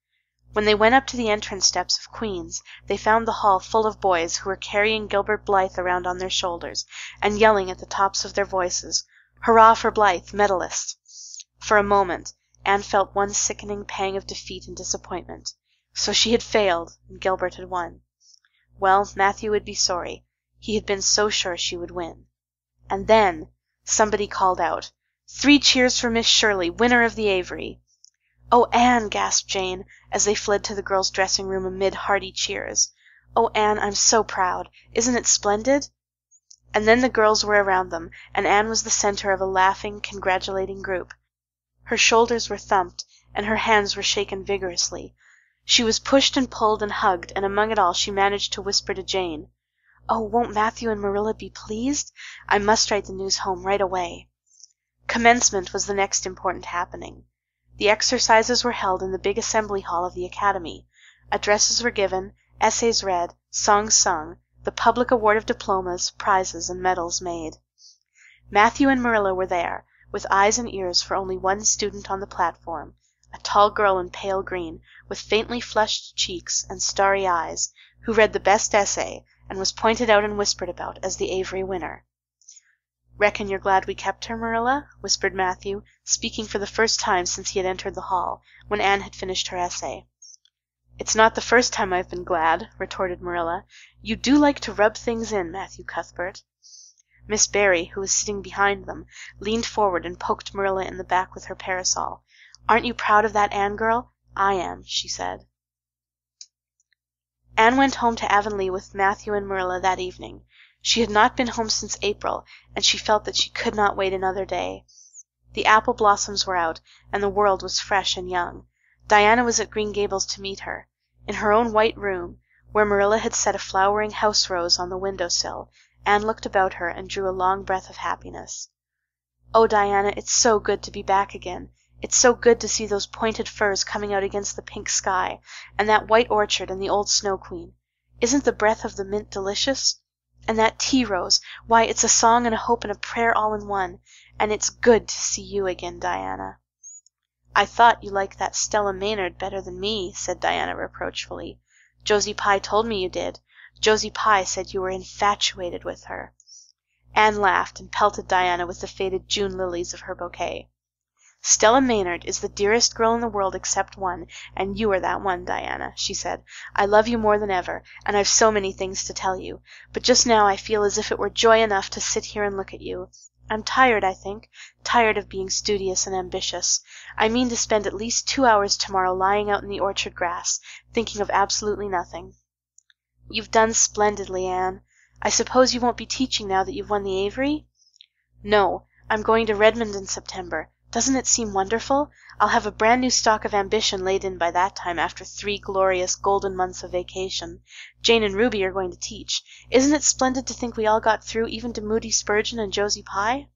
When they went up to the entrance steps of Queen's, they found the hall full of boys who were carrying Gilbert Blythe around on their shoulders, and yelling at the tops of their voices, "Hurrah for Blythe, medalist!" For a moment, Anne felt one sickening pang of defeat and disappointment. So she had failed, and Gilbert had won. Well, Matthew would be sorry. He had been so sure she would win. And then somebody called out, "3 cheers for Miss Shirley, winner of the Avery!" "Oh, Anne!" gasped Jane, as they fled to the girls' dressing room amid hearty cheers. Oh, Anne, I'm so proud. Isn't it splendid?" And then the girls were around them, and Anne was the center of a laughing, congratulating group. Her shoulders were thumped, and her hands were shaken vigorously. She was pushed and pulled and hugged, and among it all she managed to whisper to Jane, "Oh, won't Matthew and Marilla be pleased? I must write the news home right away." Commencement was the next important happening. The exercises were held in the big assembly hall of the academy. Addresses were given, essays read, songs sung, the public award of diplomas, prizes, and medals made. Matthew and Marilla were there, with eyes and ears for only one student on the platform, a tall girl in pale green, with faintly flushed cheeks and starry eyes, who read the best essay and was pointed out and whispered about as the Avery winner. "Reckon you're glad we kept her, Marilla?" whispered Matthew, speaking for the first time since he had entered the hall, when Anne had finished her essay. "It's not the first time I've been glad," retorted Marilla. "You do like to rub things in, Matthew Cuthbert." Miss Barry, who was sitting behind them, leaned forward and poked Marilla in the back with her parasol. "Aren't you proud of that Anne girl? I am," she said. Anne went home to Avonlea with Matthew and Marilla that evening. She had not been home since April, and she felt that she could not wait another day. The apple blossoms were out, and the world was fresh and young. Diana was at Green Gables to meet her. In her own white room, where Marilla had set a flowering house rose on the window-sill, Anne looked about her and drew a long breath of happiness. "Oh, Diana, it's so good to be back again. It's so good to see those pointed firs coming out against the pink sky, and that white orchard and the old Snow Queen. Isn't the breath of the mint delicious? And that tea rose, why, it's a song and a hope and a prayer all in one. And it's good to see you again, Diana." "I thought you liked that Stella Maynard better than me," said Diana reproachfully. "Josie Pye told me you did. Josie Pye said you were infatuated with her." Anne laughed and pelted Diana with the faded June lilies of her bouquet. "Stella Maynard is the dearest girl in the world except one, and you are that one, Diana," she said. "I love you more than ever, and I've so many things to tell you, but just now I feel as if it were joy enough to sit here and look at you. I'm tired, I think, tired of being studious and ambitious. I mean to spend at least 2 hours tomorrow lying out in the orchard grass, thinking of absolutely nothing." "You've done splendidly, Anne. I suppose you won't be teaching now that you've won the Avery?" "No, I'm going to Redmond in September. Doesn't it seem wonderful? I'll have a brand new stock of ambition laid in by that time after 3 glorious golden months of vacation. Jane and Ruby are going to teach. Isn't it splendid to think we all got through, even to Moody Spurgeon and Josie Pye?"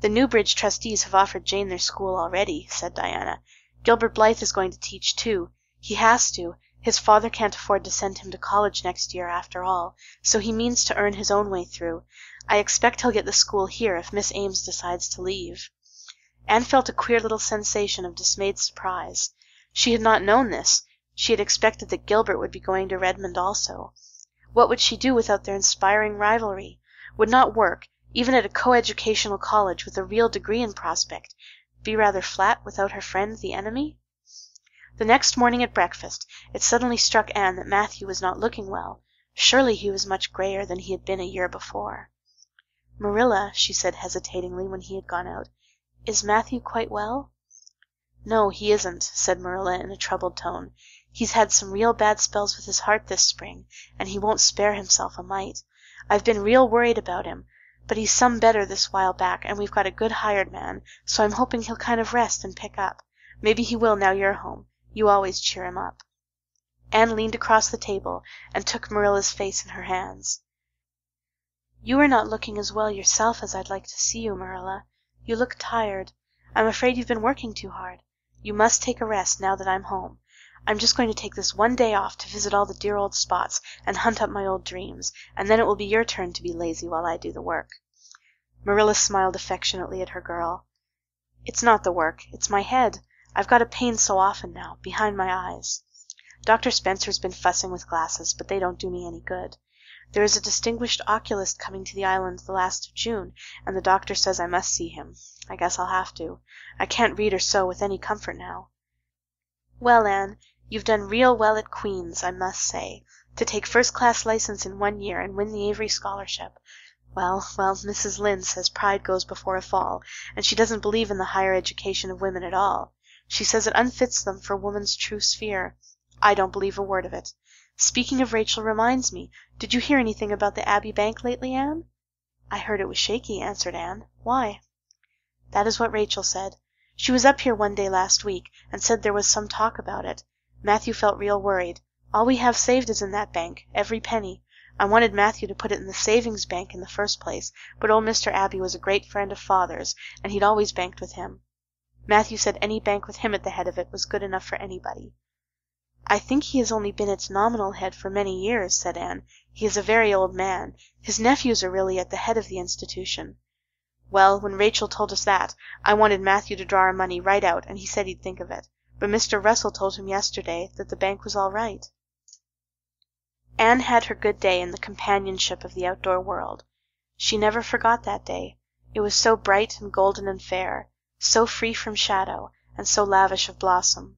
"The Newbridge trustees have offered Jane their school already," said Diana. "Gilbert Blythe is going to teach, too. He has to. His father can't afford to send him to college next year, after all, so he means to earn his own way through. I expect he'll get the school here if Miss Ames decides to leave." Anne felt a queer little sensation of dismayed surprise. She had not known this. She had expected that Gilbert would be going to Redmond also. What would she do without their inspiring rivalry? Would not work, even at a coeducational college with a real degree in prospect, be rather flat without her friend the enemy? The next morning at breakfast it suddenly struck Anne that Matthew was not looking well. Surely he was much grayer than he had been a year before. "Marilla," she said hesitatingly when he had gone out, "is Matthew quite well?" "No, he isn't," said Marilla in a troubled tone. "He's had some real bad spells with his heart this spring, and he won't spare himself a mite. I've been real worried about him, but he's some better this while back, and we've got a good hired man, so I'm hoping he'll kind of rest and pick up. Maybe he will now you're home. You always cheer him up." Anne leaned across the table and took Marilla's face in her hands. "You are not looking as well yourself as I'd like to see you, Marilla. You look tired. I'm afraid you've been working too hard. You must take a rest now that I'm home. I'm just going to take this one day off to visit all the dear old spots and hunt up my old dreams, and then it will be your turn to be lazy while I do the work." Marilla smiled affectionately at her girl. "It's not the work. It's my head. I've got a pain so often now, behind my eyes. Dr. Spencer's been fussing with glasses, but they don't do me any good. There is a distinguished oculist coming to the island the last of June, and the doctor says I must see him. I guess I'll have to. I can't read or sew with any comfort now." "Well, Anne, you've done real well at Queen's, I must say. To take first-class license in 1 year and win the Avery scholarship. Well, Mrs. Lynde says pride goes before a fall, and she doesn't believe in the higher education of women at all. She says it unfits them for woman's true sphere. I don't believe a word of it. Speaking of Rachel reminds me, did you hear anything about the Abbey Bank lately, Anne?" "I heard it was shaky," answered Anne. "Why?" "That is what Rachel said. She was up here one day last week, and said there was some talk about it. Matthew felt real worried. All we have saved is in that bank, every penny. I wanted Matthew to put it in the savings bank in the first place, but old Mr. Abbey was a great friend of Father's, and he'd always banked with him. Matthew said any bank with him at the head of it was good enough for anybody." "I think he has only been its nominal head for many years," said Anne. "He is a very old man. His nephews are really at the head of the institution." "Well, when Rachel told us that, I wanted Matthew to draw our money right out, and he said he'd think of it. But Mr. Russell told him yesterday that the bank was all right." Anne had her good day in the companionship of the outdoor world. She never forgot that day. It was so bright and golden and fair, so free from shadow, and so lavish of blossom.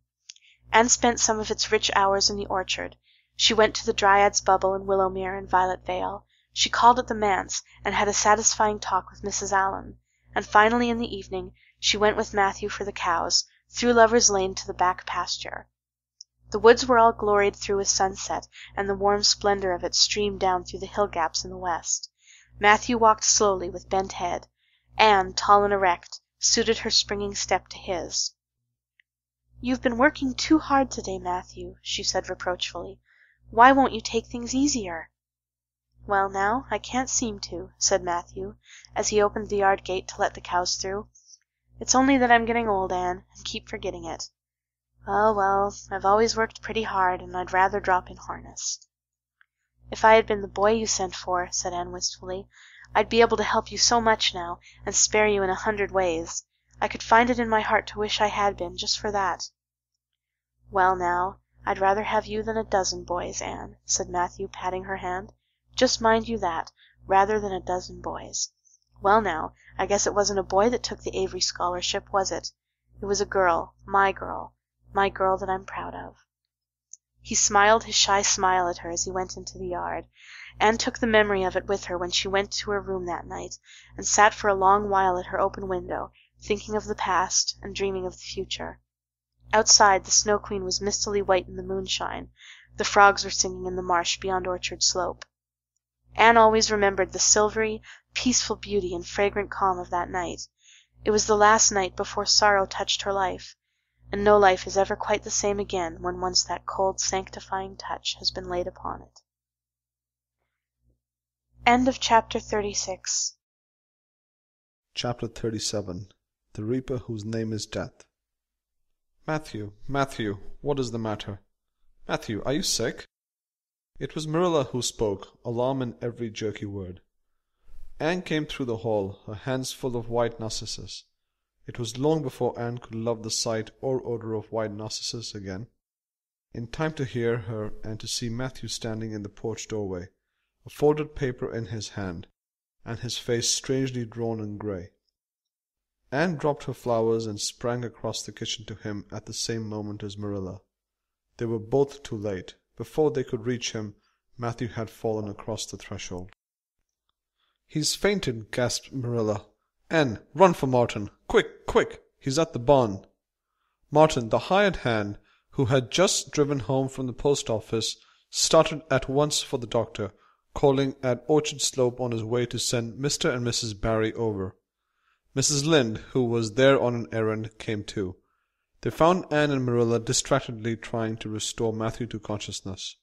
Anne spent some of its rich hours in the orchard. She went to the Dryad's Bubble and Willowmere and Violet Vale. She called at the manse and had a satisfying talk with Mrs. Allan. And finally in the evening she went with Matthew for the cows, through Lover's Lane to the back pasture. The woods were all gloried through with sunset, and the warm splendor of it streamed down through the hill gaps in the west. Matthew walked slowly with bent head. Anne, tall and erect, suited her springing step to his. "You've been working too hard today, Matthew," she said reproachfully. "Why won't you take things easier?" "Well now, I can't seem to," said Matthew, as he opened the yard gate to let the cows through. "It's only that I'm getting old, Anne, and keep forgetting it. Well, I've always worked pretty hard, and I'd rather drop in harness." "If I had been the boy you sent for," said Anne wistfully, "I'd be able to help you so much now, and spare you in 100 ways. I could find it in my heart to wish I had been, just for that." "Well now, I'd rather have you than a dozen boys, Anne," said Matthew, patting her hand. "Just mind you that, rather than a dozen boys. Well now, I guess it wasn't a boy that took the Avery scholarship, was it? It was a girl, my girl that I'm proud of." He smiled his shy smile at her as he went into the yard. Anne took the memory of it with her when she went to her room that night, and sat for a long while at her open window, thinking of the past and dreaming of the future. Outside, the Snow Queen was mistily white in the moonshine. The frogs were singing in the marsh beyond Orchard Slope. Anne always remembered the silvery, peaceful beauty and fragrant calm of that night. It was the last night before sorrow touched her life, and no life is ever quite the same again when once that cold, sanctifying touch has been laid upon it. End of Chapter 36. Chapter 37. The Reaper Whose Name is Death. "Matthew, Matthew, what is the matter? Matthew, are you sick?" It was Marilla who spoke, alarm in every jerky word. Anne came through the hall, her hands full of white narcissus. It was long before Anne could love the sight or odor of white narcissus again. In time to hear her and to see Matthew standing in the porch doorway, a folded paper in his hand, and his face strangely drawn and grey. Anne dropped her flowers and sprang across the kitchen to him at the same moment as Marilla. They were both too late. Before they could reach him, Matthew had fallen across the threshold. "He's fainted," gasped Marilla. "Anne, run for Martin. Quick, quick! He's at the barn." Martin, the hired hand, who had just driven home from the post office, started at once for the doctor, calling at Orchard Slope on his way to send Mr. and Mrs. Barry over. Mrs. Lynde, who was there on an errand, came too. They found Anne and Marilla distractedly trying to restore Matthew to consciousness.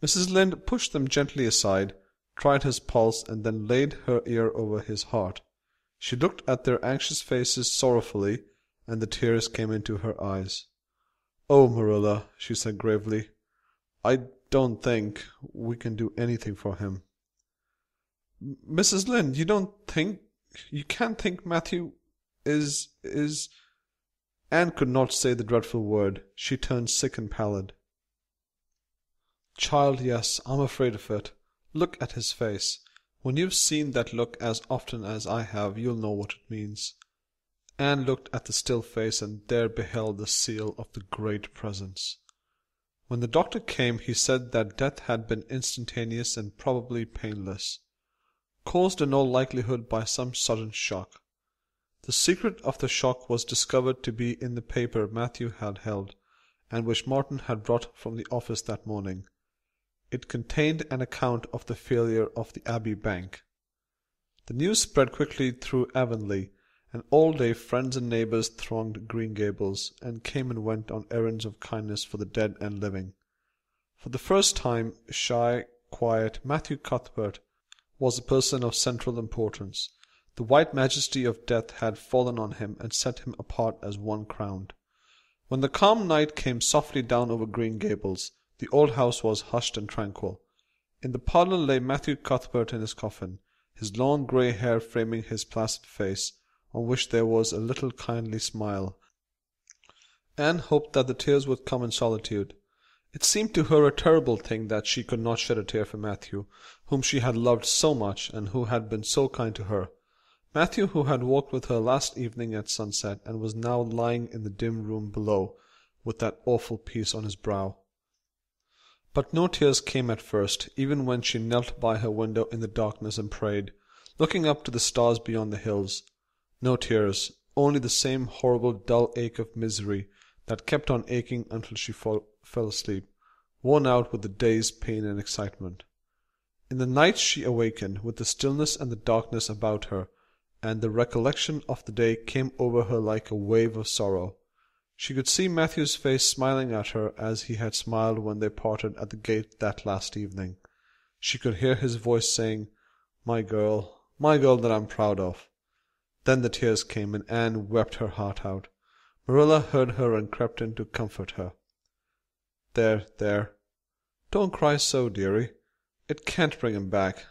Mrs. Lynde pushed them gently aside, tried his pulse, and then laid her ear over his heart. She looked at their anxious faces sorrowfully, and the tears came into her eyes. "Oh, Marilla," she said gravely, "I don't think we can do anything for him." "Mrs. Lynde, you can't think Matthew is... Anne could not say the dreadful word. She turned sick and pallid. "Child, yes, I'm afraid of it. Look at his face. When you've seen that look as often as I have, you'll know what it means." Anne looked at the still face and there beheld the seal of the Great Presence. When the doctor came, he said that death had been instantaneous and probably painless, caused in all likelihood by some sudden shock. The secret of the shock was discovered to be in the paper Matthew had held, and which Martin had brought from the office that morning. It contained an account of the failure of the Abbey Bank. The news spread quickly through Avonlea, and all day friends and neighbours thronged Green Gables, and came and went on errands of kindness for the dead and living. For the first time, shy, quiet Matthew Cuthbert was a person of central importance. The white majesty of death had fallen on him and set him apart as one crowned. When the calm night came softly down over Green Gables, the old house was hushed and tranquil. In the parlour lay Matthew Cuthbert in his coffin, his long grey hair framing his placid face, on which there was a little kindly smile. Anne hoped that the tears would come in solitude. It seemed to her a terrible thing that she could not shed a tear for Matthew, whom she had loved so much, and who had been so kind to her. Matthew, who had walked with her last evening at sunset, and was now lying in the dim room below, with that awful peace on his brow. But no tears came at first, even when she knelt by her window in the darkness and prayed, looking up to the stars beyond the hills. No tears, only the same horrible dull ache of misery that kept on aching until she fell asleep, worn out with the day's pain and excitement. In the night she awakened, with the stillness and the darkness about her, and the recollection of the day came over her like a wave of sorrow. She could see Matthew's face smiling at her as he had smiled when they parted at the gate that last evening. She could hear his voice saying, my girl that I'm proud of." Then the tears came, and Anne wept her heart out. Marilla heard her and crept in to comfort her. There, don't cry so, dearie. It can't bring him back.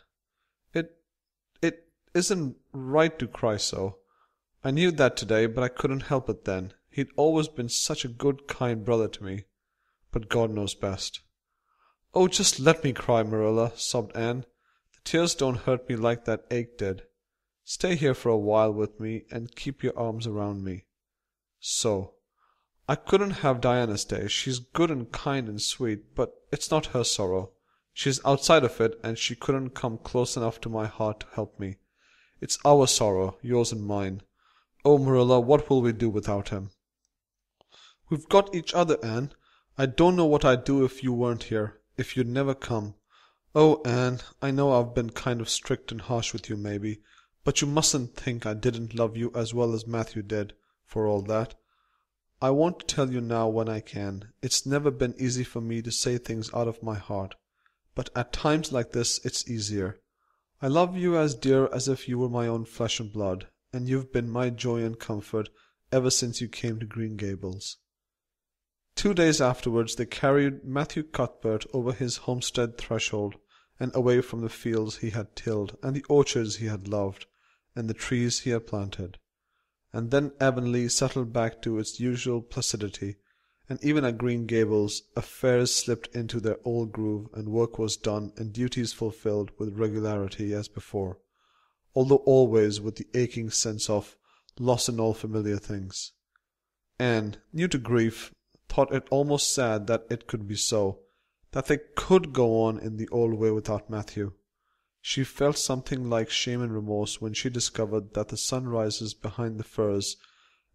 It isn't right to cry so. I knew that today, but I couldn't help it then. He'd always been such a good, kind brother to me. But God knows best." "Oh, just let me cry, Marilla," sobbed Anne. "The tears don't hurt me like that ache did. Stay here for a while with me and keep your arms around me. So. I couldn't have Diana stay. She's good and kind and sweet, but it's not her sorrow. She's outside of it, and she couldn't come close enough to my heart to help me. It's our sorrow, yours and mine. Oh, Marilla, what will we do without him?" "We've got each other, Anne. I don't know what I'd do if you weren't here, if you'd never come. Oh, Anne, I know I've been kind of strict and harsh with you, maybe, but you mustn't think I didn't love you as well as Matthew did, for all that. I want to tell you now when I can. It's never been easy for me to say things out of my heart, but at times like this it's easier. I love you as dear as if you were my own flesh and blood, and you've been my joy and comfort ever since you came to Green Gables." 2 days afterwards they carried Matthew Cuthbert over his homestead threshold, and away from the fields he had tilled, and the orchards he had loved, and the trees he had planted. And then Avonlea settled back to its usual placidity, and even at Green Gables affairs slipped into their old groove, and work was done and duties fulfilled with regularity as before, although always with the aching sense of loss in all familiar things. Anne, new to grief, thought it almost sad that it could be so, that they could go on in the old way without Matthew. She felt something like shame and remorse when she discovered that the sunrises behind the firs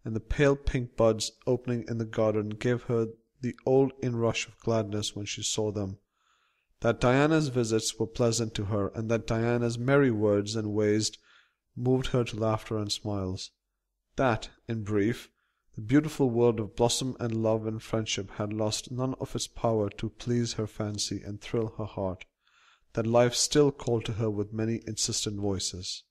and the pale pink buds opening in the garden gave her the old inrush of gladness when she saw them, that Diana's visits were pleasant to her, and that Diana's merry words and ways moved her to laughter and smiles. That, in brief, the beautiful world of blossom and love and friendship had lost none of its power to please her fancy and thrill her heart, that life still called to her with many insistent voices.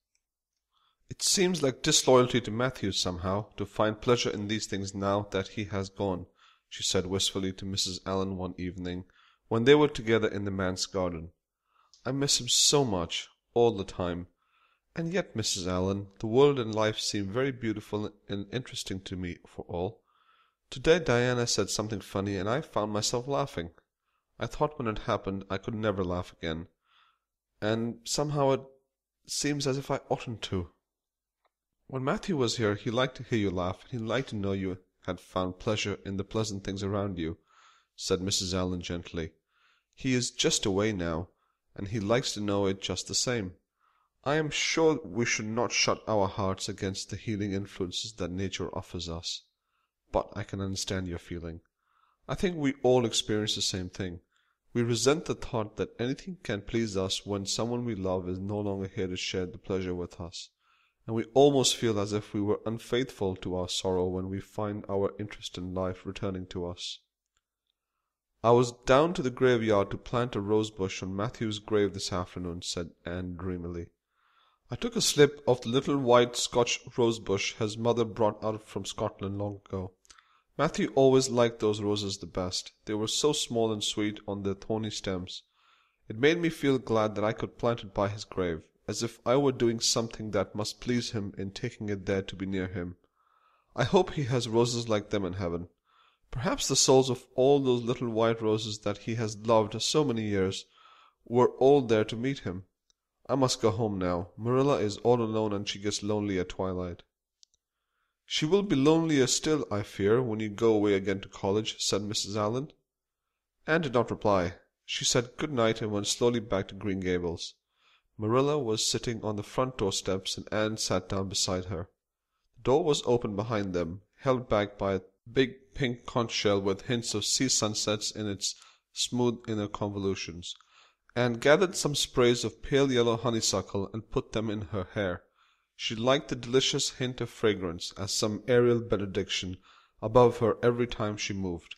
"It seems like disloyalty to Matthew somehow, to find pleasure in these things now that he has gone," she said wistfully to Mrs. Allen one evening, when they were together in the manse garden. "I miss him so much, all the time. And yet, Mrs. Allen, the world and life seem very beautiful and interesting to me for all. Today Diana said something funny, and I found myself laughing. I thought when it happened I could never laugh again, and somehow it seems as if I oughtn't to. When Matthew was here he liked to hear you laugh, and he liked to know you had found pleasure in the pleasant things around you," said Mrs. Allen gently. "He is just away now, and he likes to know it just the same. I am sure we should not shut our hearts against the healing influences that nature offers us. But I can understand your feeling. I think we all experience the same thing. We resent the thought that anything can please us when someone we love is no longer here to share the pleasure with us, and we almost feel as if we were unfaithful to our sorrow when we find our interest in life returning to us. "I was down to the graveyard to plant a rose bush on Matthew's grave this afternoon," said Anne dreamily. "I took a slip of the little white Scotch rose bush his mother brought out from Scotland long ago. Matthew always liked those roses the best. They were so small and sweet on their thorny stems. It made me feel glad that I could plant it by his grave, as if I were doing something that must please him in taking it there to be near him. I hope he has roses like them in heaven. Perhaps the souls of all those little white roses that he has loved so many years were all there to meet him. I must go home now. Marilla is all alone and she gets lonely at twilight." "She will be lonelier still, I fear, when you go away again to college," said Mrs. Allan. Anne did not reply. She said good night and went slowly back to Green Gables. Marilla was sitting on the front door steps and Anne sat down beside her. The door was open behind them, held back by a big pink conch shell with hints of sea sunsets in its smooth inner convolutions. Anne gathered some sprays of pale yellow honeysuckle and put them in her hair. She liked the delicious hint of fragrance, as some aerial benediction, above her every time she moved.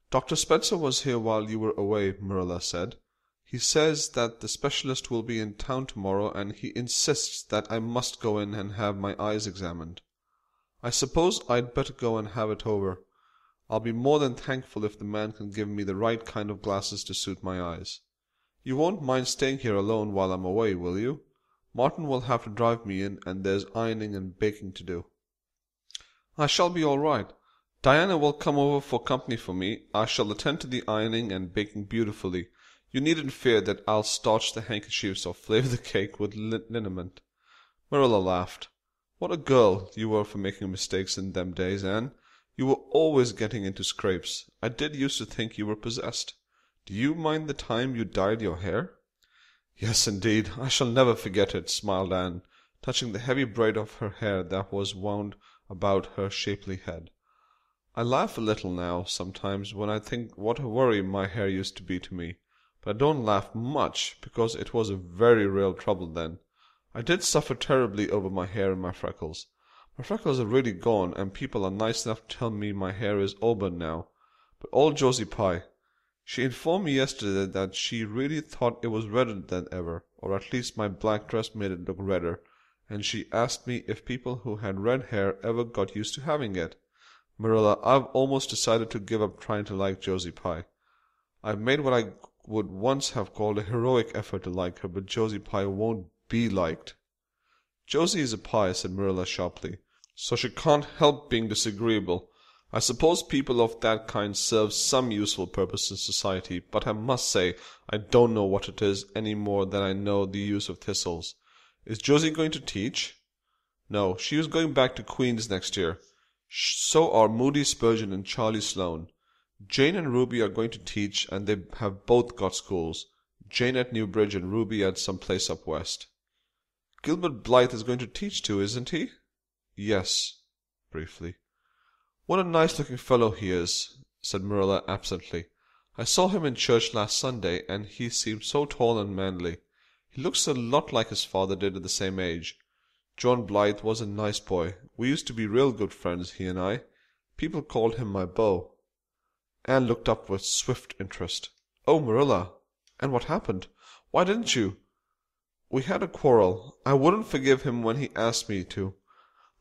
"Dr. Spencer was here while you were away," Marilla said. "He says that the specialist will be in town tomorrow, and he insists that I must go in and have my eyes examined. I suppose I'd better go and have it over. I'll be more than thankful if the man can give me the right kind of glasses to suit my eyes. You won't mind staying here alone while I'm away, will you? Martin will have to drive me in, and there's ironing and baking to do." "I shall be all right. Diana will come over for company for me. I shall attend to the ironing and baking beautifully. You needn't fear that I'll starch the handkerchiefs or flavour the cake with liniment." Marilla laughed. "What a girl you were for making mistakes in them days, Anne. You were always getting into scrapes. I did used to think you were possessed. Do you mind the time you dyed your hair?" "Yes, indeed. I shall never forget it," smiled Anne, touching the heavy braid of her hair that was wound about her shapely head. "I laugh a little now, sometimes, when I think what a worry my hair used to be to me. But I don't laugh much, because it was a very real trouble then. I did suffer terribly over my hair and my freckles. My freckles are really gone, and people are nice enough to tell me my hair is auburn now. But old Josie Pye, she informed me yesterday that she really thought it was redder than ever, or at least my black dress made it look redder, and she asked me if people who had red hair ever got used to having it. Marilla, I've almost decided to give up trying to like Josie Pye. I've made what I would once have called a heroic effort to like her, but Josie Pye won't be liked." "Josie is a Pye," said Marilla sharply, "so she can't help being disagreeable. I suppose people of that kind serve some useful purpose in society, but I must say I don't know what it is any more than I know the use of thistles. Is Josie going to teach?" "No, she is going back to Queen's next year. So are Moody Spurgeon and Charlie Sloane. Jane and Ruby are going to teach, and they have both got schools. Jane at Newbridge and Ruby at some place up west." "Gilbert Blythe is going to teach too, isn't he?" "Yes," briefly. "What a nice-looking fellow he is," said Marilla absently. "I saw him in church last Sunday, and he seemed so tall and manly. He looks a lot like his father did at the same age. John Blythe was a nice boy. We used to be real good friends, he and I. People called him my beau." Anne looked up with swift interest. "Oh, Marilla! And what happened? Why didn't you?" "We had a quarrel. I wouldn't forgive him when he asked me to.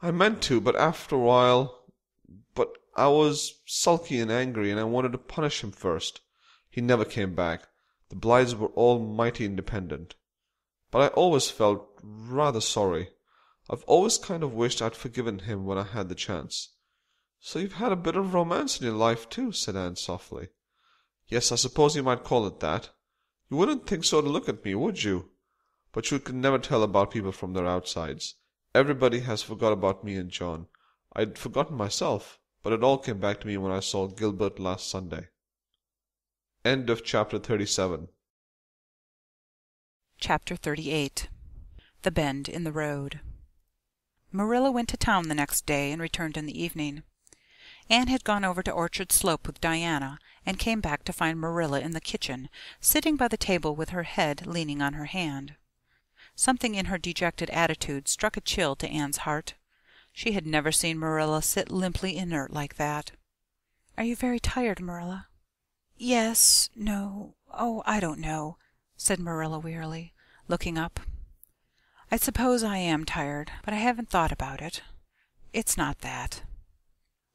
I meant to, but after a while... But I was sulky and angry, and I wanted to punish him first. He never came back. The Blythes were all mighty independent. But I always felt rather sorry. I've always kind of wished I'd forgiven him when I had the chance." "So you've had a bit of romance in your life, too," said Anne softly. "Yes, I suppose you might call it that. You wouldn't think so to look at me, would you? But you can never tell about people from their outsides. Everybody has forgot about me and John. I'd forgotten myself, but it all came back to me when I saw Gilbert last Sunday." End of chapter 37. Chapter 38. The Bend in the Road. Marilla went to town the next day and returned in the evening. Anne had gone over to Orchard Slope with Diana, and came back to find Marilla in the kitchen, sitting by the table with her head leaning on her hand. Something in her dejected attitude struck a chill to Anne's heart. She had never seen Marilla sit limply inert like that. "Are you very tired, Marilla?" "Yes, no, oh, I don't know," said Marilla wearily, looking up. "I suppose I am tired, but I haven't thought about it. It's not that."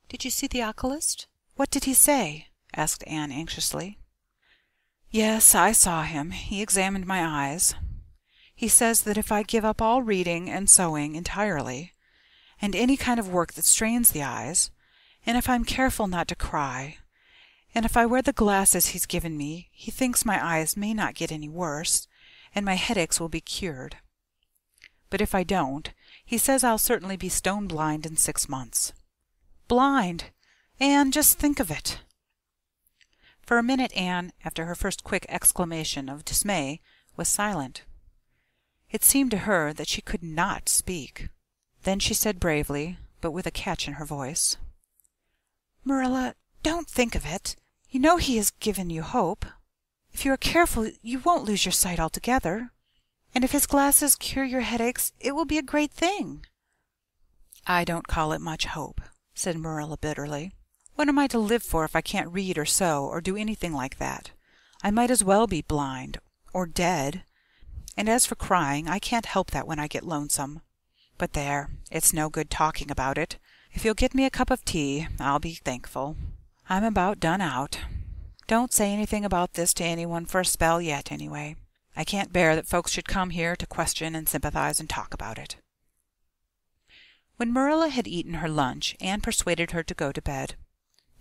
"Did you see the oculist? What did he say?" asked Anne anxiously. "Yes, I saw him. He examined my eyes. He says that if I give up all reading and sewing entirely, and any kind of work that strains the eyes, and if I'm careful not to cry, and if I wear the glasses he's given me, he thinks my eyes may not get any worse, and my headaches will be cured. But if I don't, he says I'll certainly be stone blind in 6 months. Blind! Anne, just think of it!" For a minute Anne, after her first quick exclamation of dismay, was silent. It seemed to her that she could not speak. Then she said bravely, but with a catch in her voice, "Marilla, don't think of it. You know he has given you hope. If you are careful, you won't lose your sight altogether. And if his glasses cure your headaches, it will be a great thing." "I don't call it much hope," said Marilla bitterly. "What am I to live for if I can't read or sew or do anything like that? I might as well be blind or dead. And as for crying, I can't help that when I get lonesome. But there, it's no good talking about it. If you'll get me a cup of tea, I'll be thankful. I'm about done out. Don't say anything about this to anyone for a spell yet, anyway. I can't bear that folks should come here to question and sympathize and talk about it." When Marilla had eaten her lunch, Anne persuaded her to go to bed.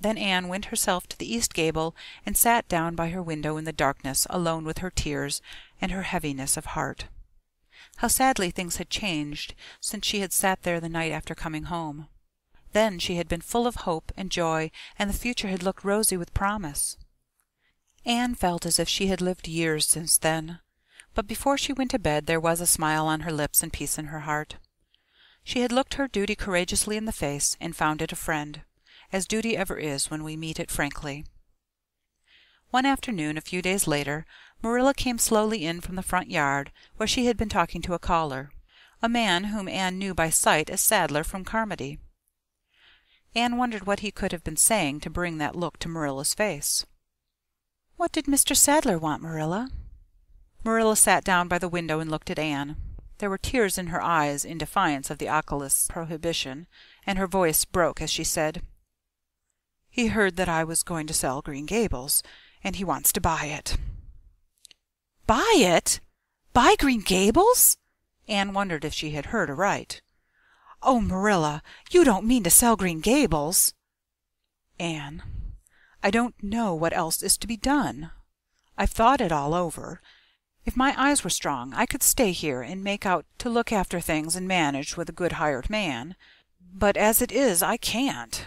Then Anne went herself to the east gable and sat down by her window in the darkness, alone with her tears and her heaviness of heart. How sadly things had changed since she had sat there the night after coming home. Then she had been full of hope and joy, and the future had looked rosy with promise. Anne felt as if she had lived years since then, but before she went to bed there was a smile on her lips and peace in her heart. She had looked her duty courageously in the face and found it a friend, as duty ever is when we meet it frankly. One afternoon, a few days later, Marilla came slowly in from the front yard, where she had been talking to a caller, a man whom Anne knew by sight as Sadler from Carmody. Anne wondered what he could have been saying to bring that look to Marilla's face. "What did Mr. Sadler want, Marilla?" Marilla sat down by the window and looked at Anne. There were tears in her eyes in defiance of the oculist's prohibition, and her voice broke as she said, "He heard that I was going to sell Green Gables, and he wants to buy it." "Buy it? Buy Green Gables?" Anne wondered if she had heard aright. "Oh, Marilla, you don't mean to sell Green Gables?" "Anne, I don't know what else is to be done. I've thought it all over. If my eyes were strong, I could stay here and make out to look after things and manage with a good hired man. But as it is, I can't.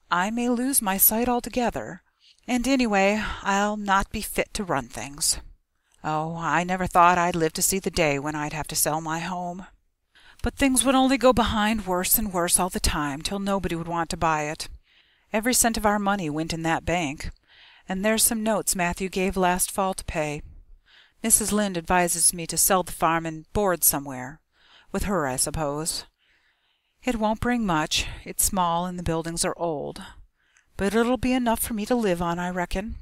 I may lose my sight altogether, and anyway, I'll not be fit to run things. Oh, I never thought I'd live to see the day when I'd have to sell my home. But things would only go behind worse and worse all the time, till nobody would want to buy it. Every cent of our money went in that bank, and there's some notes Matthew gave last fall to pay. Mrs. Lynde advises me to sell the farm and board somewhere. With her, I suppose. It won't bring much. It's small and the buildings are old. But it'll be enough for me to live on, I reckon.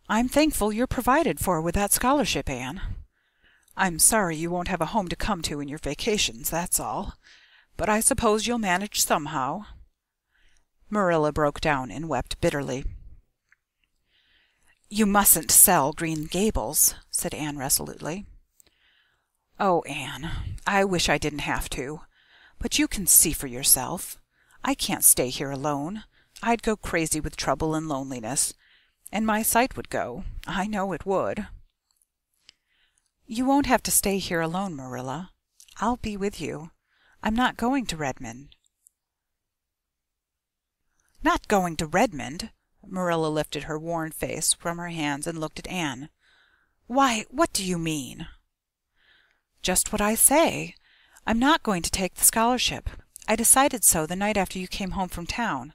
I'm thankful you're provided for with that scholarship, Anne. I'm sorry you won't have a home to come to in your vacations, that's all. But I suppose you'll manage somehow." Marilla broke down and wept bitterly. "You mustn't sell Green Gables," said Anne resolutely. "Oh, Anne, I wish I didn't have to. But you can see for yourself. I can't stay here alone. I'd go crazy with trouble and loneliness, and my sight would go. I know it would." "You won't have to stay here alone, Marilla. I'll be with you. I'm not going to Redmond." "Not going to Redmond?" Marilla lifted her worn face from her hands and looked at Anne. "Why, what do you mean?" "Just what I say. I'm not going to take the scholarship. I decided so the night after you came home from town.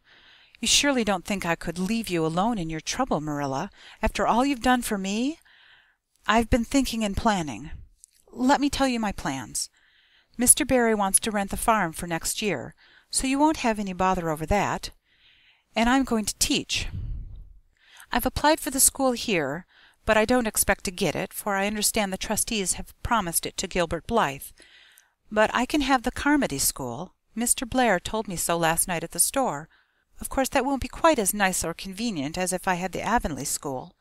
You surely don't think I could leave you alone in your trouble, Marilla, after all you've done for me? I've been thinking and planning. Let me tell you my plans. Mr. Barry wants to rent the farm for next year, so you won't have any bother over that. And I'm going to teach. I've applied for the school here, but I don't expect to get it, for I understand the trustees have promised it to Gilbert Blythe. But I can have the Carmody school. Mr. Blair told me so last night at the store. Of course that won't be quite as nice or convenient as if I had the Avonlea school.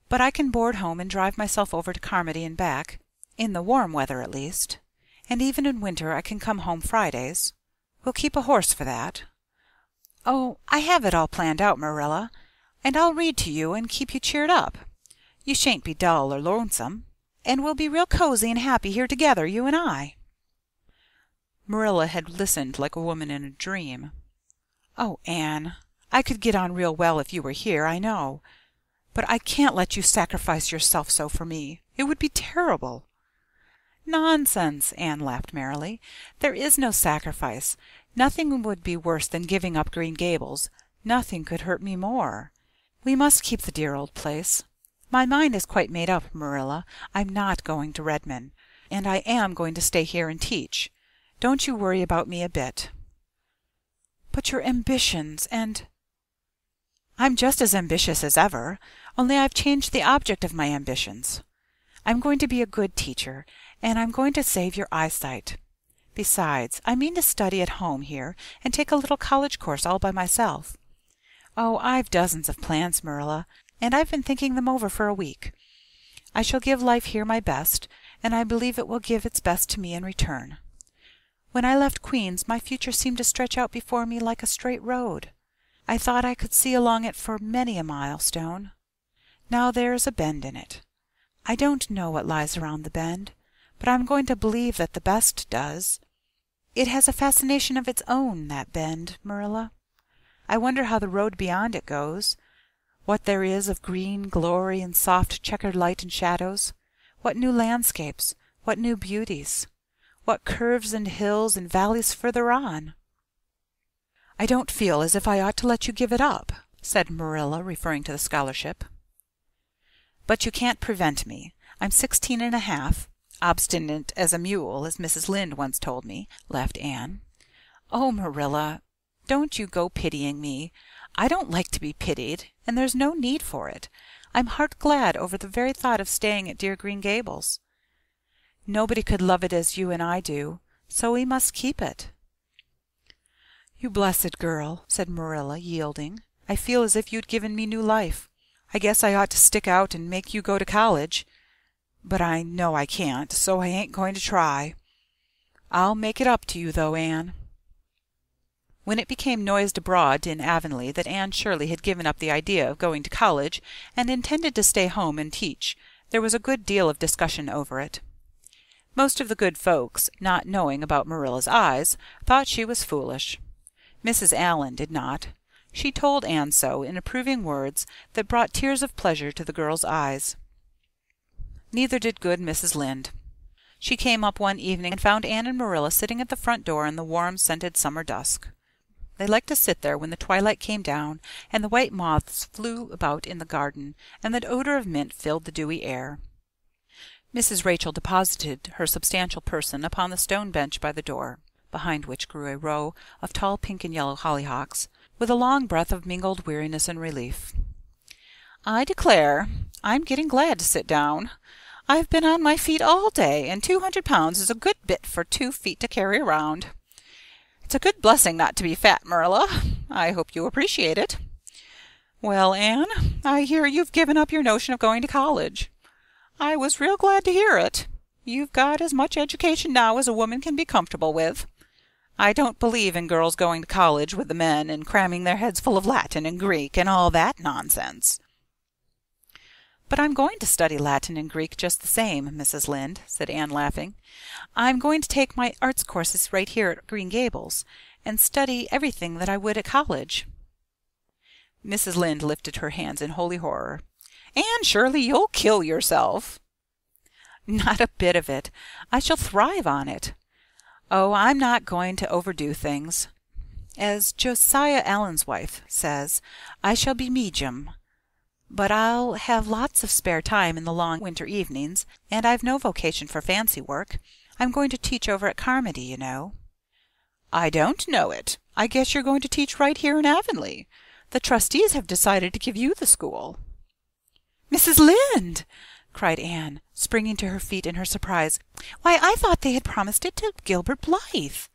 But I can board home and drive myself over to Carmody and back, in the warm weather at least. And even in winter I can come home Fridays. We'll keep a horse for that. Oh, I have it all planned out, Marilla, and I'll read to you and keep you cheered up. You shan't be dull or lonesome, and we'll be real cozy and happy here together, you and I. Marilla had listened like a woman in a dream. Oh, Anne, I could get on real well if you were here, I know. But I can't let you sacrifice yourself so for me. It would be terrible. Nonsense, Anne laughed merrily. There is no sacrifice. Nothing would be worse than giving up Green Gables. Nothing could hurt me more. We must keep the dear old place. My mind is quite made up, Marilla. I'm not going to Redmond, and I am going to stay here and teach. Don't you worry about me a bit. But your ambitions and... I'm just as ambitious as ever, only I've changed the object of my ambitions. I'm going to be a good teacher, and I'm going to save your eyesight. Besides, I mean to study at home here and take a little college course all by myself. Oh, I've dozens of plans, Marilla, and I've been thinking them over for a week. I shall give life here my best, and I believe it will give its best to me in return. When I left Queen's, my future seemed to stretch out before me like a straight road. I thought I could see along it for many a milestone. Now there's a bend in it. I don't know what lies around the bend, but I'm going to believe that the best does. It has a fascination of its own, that bend, Marilla. I wonder how the road beyond it goes, what there is of green glory and soft checkered light and shadows, what new landscapes, what new beauties, what curves and hills and valleys further on. I don't feel as if I ought to let you give it up, said Marilla, referring to the scholarship. But you can't prevent me. I'm 16 and a half, obstinate as a mule, as Mrs. Lynde once told me, laughed Anne. Oh, Marilla, don't you go pitying me. I don't like to be pitied, and there's no need for it. I'm heart glad over the very thought of staying at dear Green Gables. Nobody could love it as you and I do, so we must keep it. You blessed girl, said Marilla, yielding. I feel as if you'd given me new life. I guess I ought to stick out and make you go to college. But I know I can't, so I ain't going to try. I'll make it up to you, though, Anne. When it became noised abroad in Avonlea that Anne Shirley had given up the idea of going to college and intended to stay home and teach, there was a good deal of discussion over it. Most of the good folks, not knowing about Marilla's eyes, thought she was foolish. Mrs. Allan did not. She told Anne so in approving words that brought tears of pleasure to the girl's eyes. Neither did good Mrs. Lynde. She came up one evening and found Anne and Marilla sitting at the front door in the warm, scented summer dusk. They liked to sit there when the twilight came down and the white moths flew about in the garden and the odor of mint filled the dewy air. Mrs. Rachel deposited her substantial person upon the stone bench by the door, behind which grew a row of tall pink and yellow hollyhocks, with a long breath of mingled weariness and relief. I declare, I'm getting glad to sit down. I've been on my feet all day, and 200 pounds is a good bit for 2 feet to carry around. It's a good blessing not to be fat, Marilla. I hope you appreciate it. Well, Anne, I hear you've given up your notion of going to college. I was real glad to hear it. You've got as much education now as a woman can be comfortable with. I don't believe in girls going to college with the men and cramming their heads full of Latin and Greek and all that nonsense. But I'm going to study Latin and Greek just the same, Mrs. Lynde, said Anne, laughing. I'm going to take my arts courses right here at Green Gables and study everything that I would at college. Mrs. Lynde lifted her hands in holy horror. Anne Shirley, you'll kill yourself. Not a bit of it. I shall thrive on it. Oh, I'm not going to overdo things. As Josiah Allen's wife says, I shall be medium. But I'll have lots of spare time in the long winter evenings, and I've no vocation for fancy work. I'm going to teach over at Carmody, you know." "I don't know it. I guess you're going to teach right here in Avonlea. The trustees have decided to give you the school." "Mrs. Lynde!" cried Anne, springing to her feet in her surprise. "Why, I thought they had promised it to Gilbert Blythe."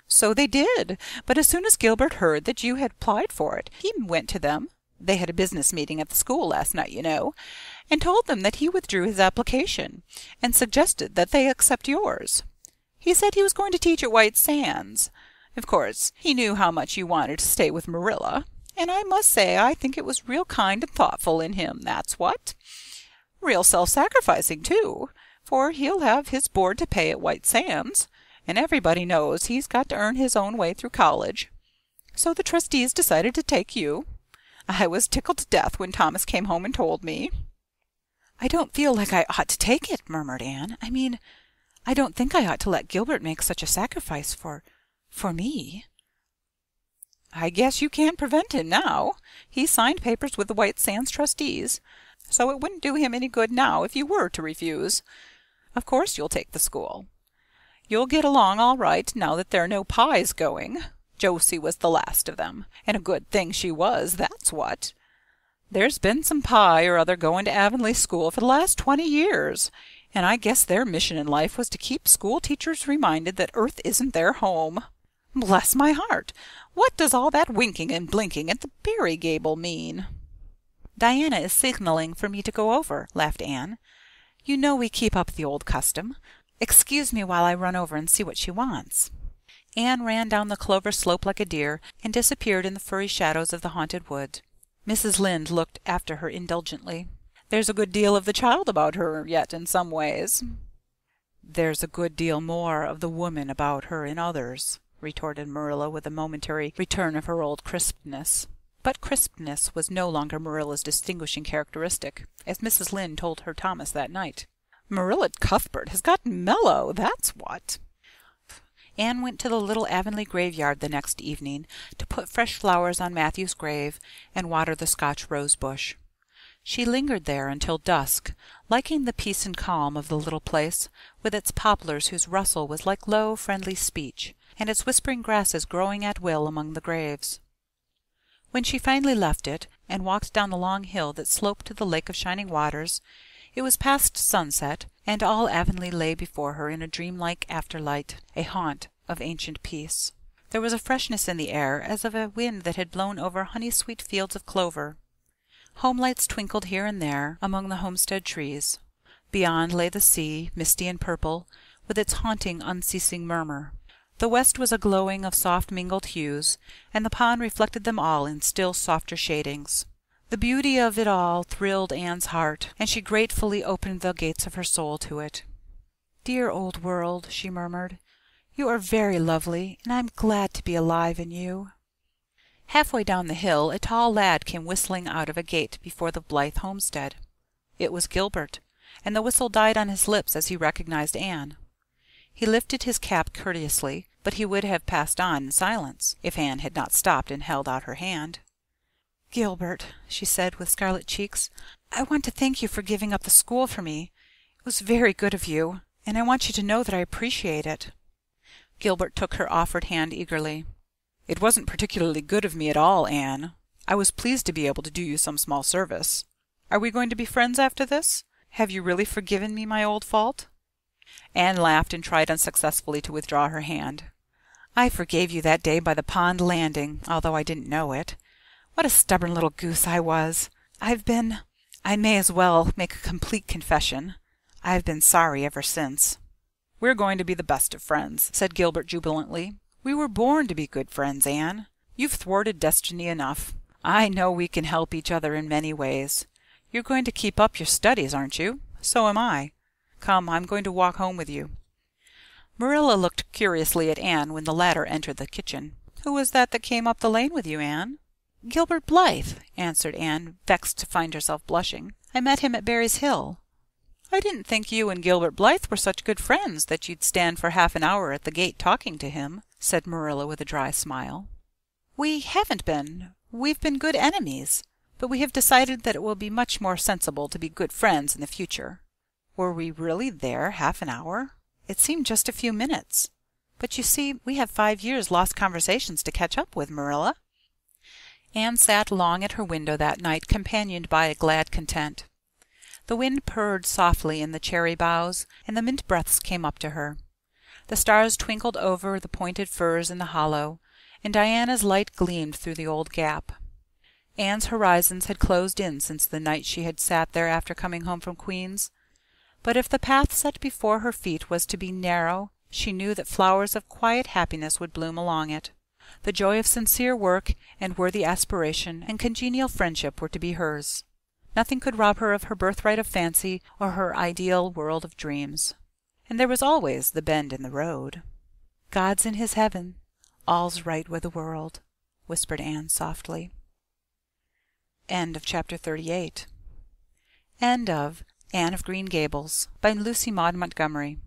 "So they did, but as soon as Gilbert heard that you had applied for it, he went to them. They had a business meeting at the school last night, you know, and told them that he withdrew his application, and suggested that they accept yours. He said he was going to teach at White Sands. Of course, he knew how much you wanted to stay with Marilla, and I must say I think it was real kind and thoughtful in him, that's what. Real self-sacrificing, too, for he'll have his board to pay at White Sands, and everybody knows he's got to earn his own way through college. So the trustees decided to take you. I was tickled to death when Thomas came home and told me." "I don't feel like I ought to take it," murmured Anne. "I mean, I don't think I ought to let Gilbert make such a sacrifice for me." "I guess you can't prevent him now. He signed papers with the White Sands trustees, so it wouldn't do him any good now if you were to refuse. Of course you'll take the school. You'll get along all right now that there are no Pyes going. Josie was the last of them, and a good thing she was, that's what. There's been some Pye or other going to Avonlea school for the last 20 years, and I guess their mission in life was to keep school teachers reminded that Earth isn't their home. Bless my heart! What does all that winking and blinking at the Berry Gable mean?" "Diana is signaling for me to go over," laughed Anne. "You know we keep up the old custom. Excuse me while I run over and see what she wants." Anne ran down the clover slope like a deer, and disappeared in the furry shadows of the haunted wood. Mrs. Lynde looked after her indulgently. "There's a good deal of the child about her yet in some ways." "There's a good deal more of the woman about her in others," retorted Marilla with a momentary return of her old crispness. But crispness was no longer Marilla's distinguishing characteristic, as Mrs. Lynde told her Thomas that night. "Marilla Cuthbert has got mellow, that's what." Anne went to the little Avonlea graveyard the next evening to put fresh flowers on Matthew's grave and water the Scotch rose bush. She lingered there until dusk, liking the peace and calm of the little place, with its poplars whose rustle was like low, friendly speech, and its whispering grasses growing at will among the graves. When she finally left it, and walked down the long hill that sloped to the Lake of Shining Waters, it was past sunset, and all Avonlea lay before her in a dreamlike afterlight, a haunt of ancient peace. There was a freshness in the air, as of a wind that had blown over honey-sweet fields of clover. Homelights twinkled here and there among the homestead trees. Beyond lay the sea, misty and purple, with its haunting, unceasing murmur. The west was a glowing of soft mingled hues, and the pond reflected them all in still softer shadings. The beauty of it all thrilled Anne's heart, and she gratefully opened the gates of her soul to it. "Dear old world," she murmured, "you are very lovely, and I'm glad to be alive in you." Halfway down the hill a tall lad came whistling out of a gate before the Blythe homestead. It was Gilbert, and the whistle died on his lips as he recognized Anne. He lifted his cap courteously, but he would have passed on in silence if Anne had not stopped and held out her hand. "Gilbert," she said with scarlet cheeks, "I want to thank you for giving up the school for me. It was very good of you, and I want you to know that I appreciate it." Gilbert took her offered hand eagerly. "It wasn't particularly good of me at all, Anne. I was pleased to be able to do you some small service. Are we going to be friends after this? Have you really forgiven me my old fault?" Anne laughed and tried unsuccessfully to withdraw her hand. "I forgave you that day by the pond landing, although I didn't know it. What a stubborn little goose I was. I may as well make a complete confession. I've been sorry ever since." "We're going to be the best of friends," said Gilbert jubilantly. "We were born to be good friends, Anne. You've thwarted destiny enough. I know we can help each other in many ways. You're going to keep up your studies, aren't you? So am I. Come, I'm going to walk home with you." Marilla looked curiously at Anne when the latter entered the kitchen. "Who was that came up the lane with you, Anne?" "Gilbert Blythe," answered Anne, vexed to find herself blushing. "I met him at Berry's Hill." "I didn't think you and Gilbert Blythe were such good friends that you'd stand for half an hour at the gate talking to him," said Marilla with a dry smile. We haven't been. We've been good enemies, but we have decided that it will be much more sensible to be good friends in the future. Were we really there half an hour? It seemed just a few minutes. But you see, we have 5 years lost conversations to catch up with, Marilla. Anne sat long at her window that night, companioned by a glad content. The wind purred softly in the cherry boughs, and the mint breaths came up to her. The stars twinkled over the pointed firs in the hollow, and Diana's light gleamed through the old gap. Anne's horizons had closed in since the night she had sat there after coming home from Queen's. But if the path set before her feet was to be narrow, she knew that flowers of quiet happiness would bloom along it. The joy of sincere work and worthy aspiration and congenial friendship were to be hers. Nothing could rob her of her birthright of fancy or her ideal world of dreams. And there was always the bend in the road. "God's in his heaven. All's right with the world," whispered Anne softly. End of Chapter 38. End of Anne of Green Gables by Lucy Maud Montgomery.